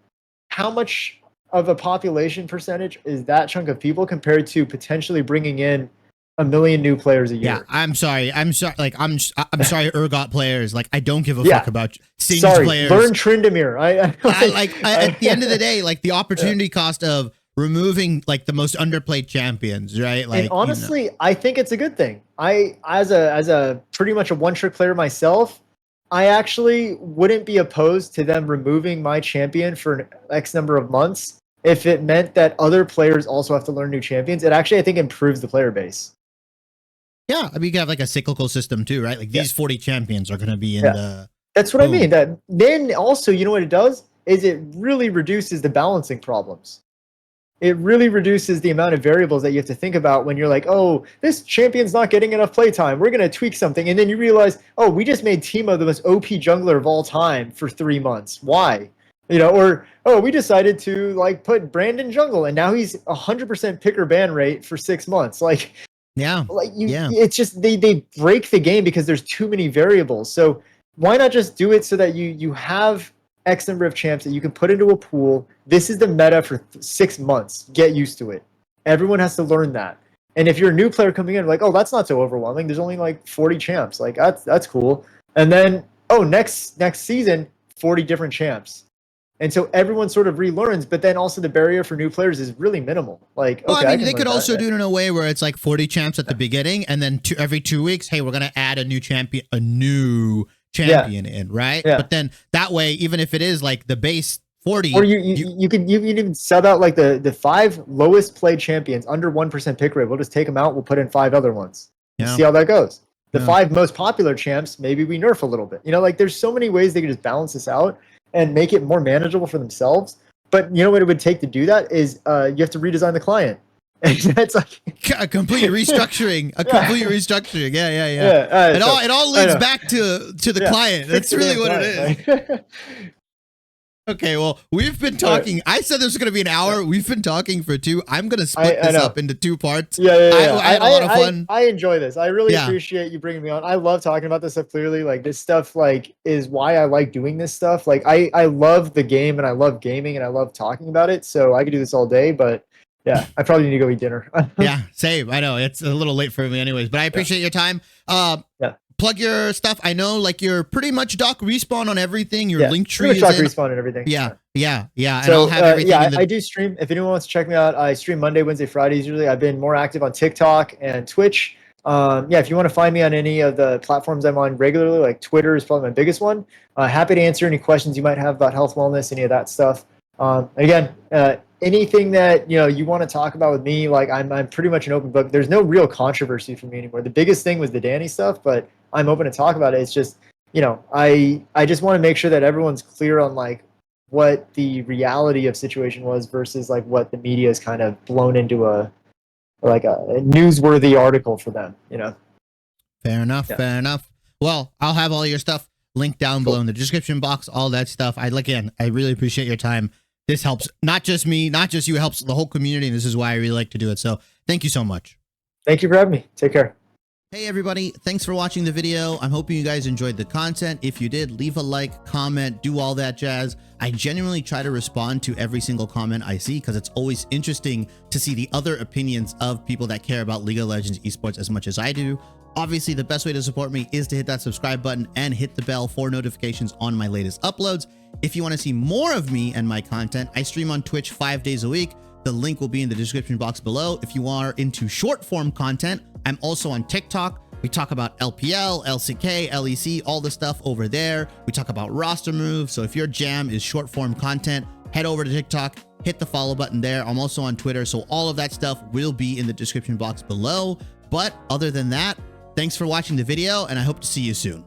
how much of a population percentage is that chunk of people compared to potentially bringing in 1 million new players a year? Yeah, I'm sorry. Like I'm sorry, Urgot players. Like I don't give a fuck about Singed players. Learn Tryndamere. At the end of the day, like the opportunity cost of removing like the most underplayed champions, right? Like, and honestly, I think it's a good thing. As a pretty much a one-trick player myself, I actually wouldn't be opposed to them removing my champion for an X number of months if it meant that other players also have to learn new champions. It actually, I think, improves the player base. Yeah, I mean, you can have like a cyclical system too, right? Like these 40 champions are going to be in the... That's what I mean. That then also, you know what it does? Is it really reduces the balancing problems. It really reduces the amount of variables that you have to think about when you're like, oh, this champion's not getting enough playtime. We're going to tweak something. And then you realize, oh, we just made Timo the most OP jungler of all time for 3 months. Why? You know, or, oh, we decided to like put Brandon jungle and now he's 100% pick or ban rate for 6 months. Like, it's just, they break the game because there's too many variables. So why not just do it so that you have X number of champs that you can put into a pool. This is the meta for 6 months. Get used to it. Everyone has to learn that. And if you're a new player coming in, like, oh, that's not so overwhelming. There's only like 40 champs. Like that's cool. And then, oh, next season, 40 different champs. And so everyone sort of relearns, but then also the barrier for new players is really minimal. Like, well, I mean, they could also do it in a way where it's like 40 champs at the beginning, and then every 2 weeks, hey, we're gonna add a new champion, a new champion in, right? Yeah. But then that way, even if it is like the base 40, or you can even sub out like the 5 lowest played champions under 1% pick rate. We'll just take them out. We'll put in 5 other ones and see how that goes. The 5 most popular champs, maybe we nerf a little bit. You know, like there's so many ways they can just balance this out and make it more manageable for themselves. But you know what it would take to do that is you have to redesign the client. And that's like a complete restructuring. Yeah. It all leads back to the client. That's really what it is. Okay, well, we've been talking. I said this was going to be an hour. We've been talking for 2. I'm going to split this up into 2 parts. Yeah. I had a lot of fun. I enjoy this. I really appreciate you bringing me on. I love talking about this stuff. Clearly, like this stuff, like is why I like doing this stuff. Like I love the game and I love gaming and I love talking about it. So I could do this all day, but yeah, I probably need to go eat dinner. Yeah, same. I know it's a little late for me, anyways. But I appreciate your time. Plug your stuff. I know, like you're pretty much DocRespawn on everything. Your link tree is DocRespawn and everything. Yeah. So, and I'll have everything. I do stream. If anyone wants to check me out, I stream Monday, Wednesday, Fridays. Usually, I've been more active on TikTok and Twitch. If you want to find me on any of the platforms I'm on regularly, like Twitter is probably my biggest one. Happy to answer any questions you might have about health, wellness, any of that stuff. Again, anything that you want to talk about with me, like I'm pretty much an open book. There's no real controversy for me anymore. The biggest thing was the Danny stuff, but I'm open to talk about it. It's just, I just want to make sure that everyone's clear on like what the reality of situation was versus like what the media is kind of blown into a newsworthy article for them, Fair enough. Well, I'll have all your stuff linked down below in the description box, all that stuff. I really appreciate your time. This helps not just me, not just you, it helps the whole community, and this is why I really like to do it. So thank you so much. Thank you for having me. Take care. Hey everybody, thanks for watching the video. I'm hoping you guys enjoyed the content. If you did, leave a like, comment, do all that jazz. I genuinely try to respond to every single comment I see because it's always interesting to see the other opinions of people that care about League of Legends esports as much as I do. Obviously, the best way to support me is to hit that subscribe button and hit the bell for notifications on my latest uploads. If you want to see more of me and my content, I stream on Twitch 5 days a week. The link will be in the description box below. If you are into short form content, I'm also on TikTok. We talk about LPL, LCK, LEC, all the stuff over there. We talk about roster moves. So if your jam is short form content, head over to TikTok, hit the follow button there. I'm also on Twitter. So all of that stuff will be in the description box below. But other than that, thanks for watching the video and I hope to see you soon.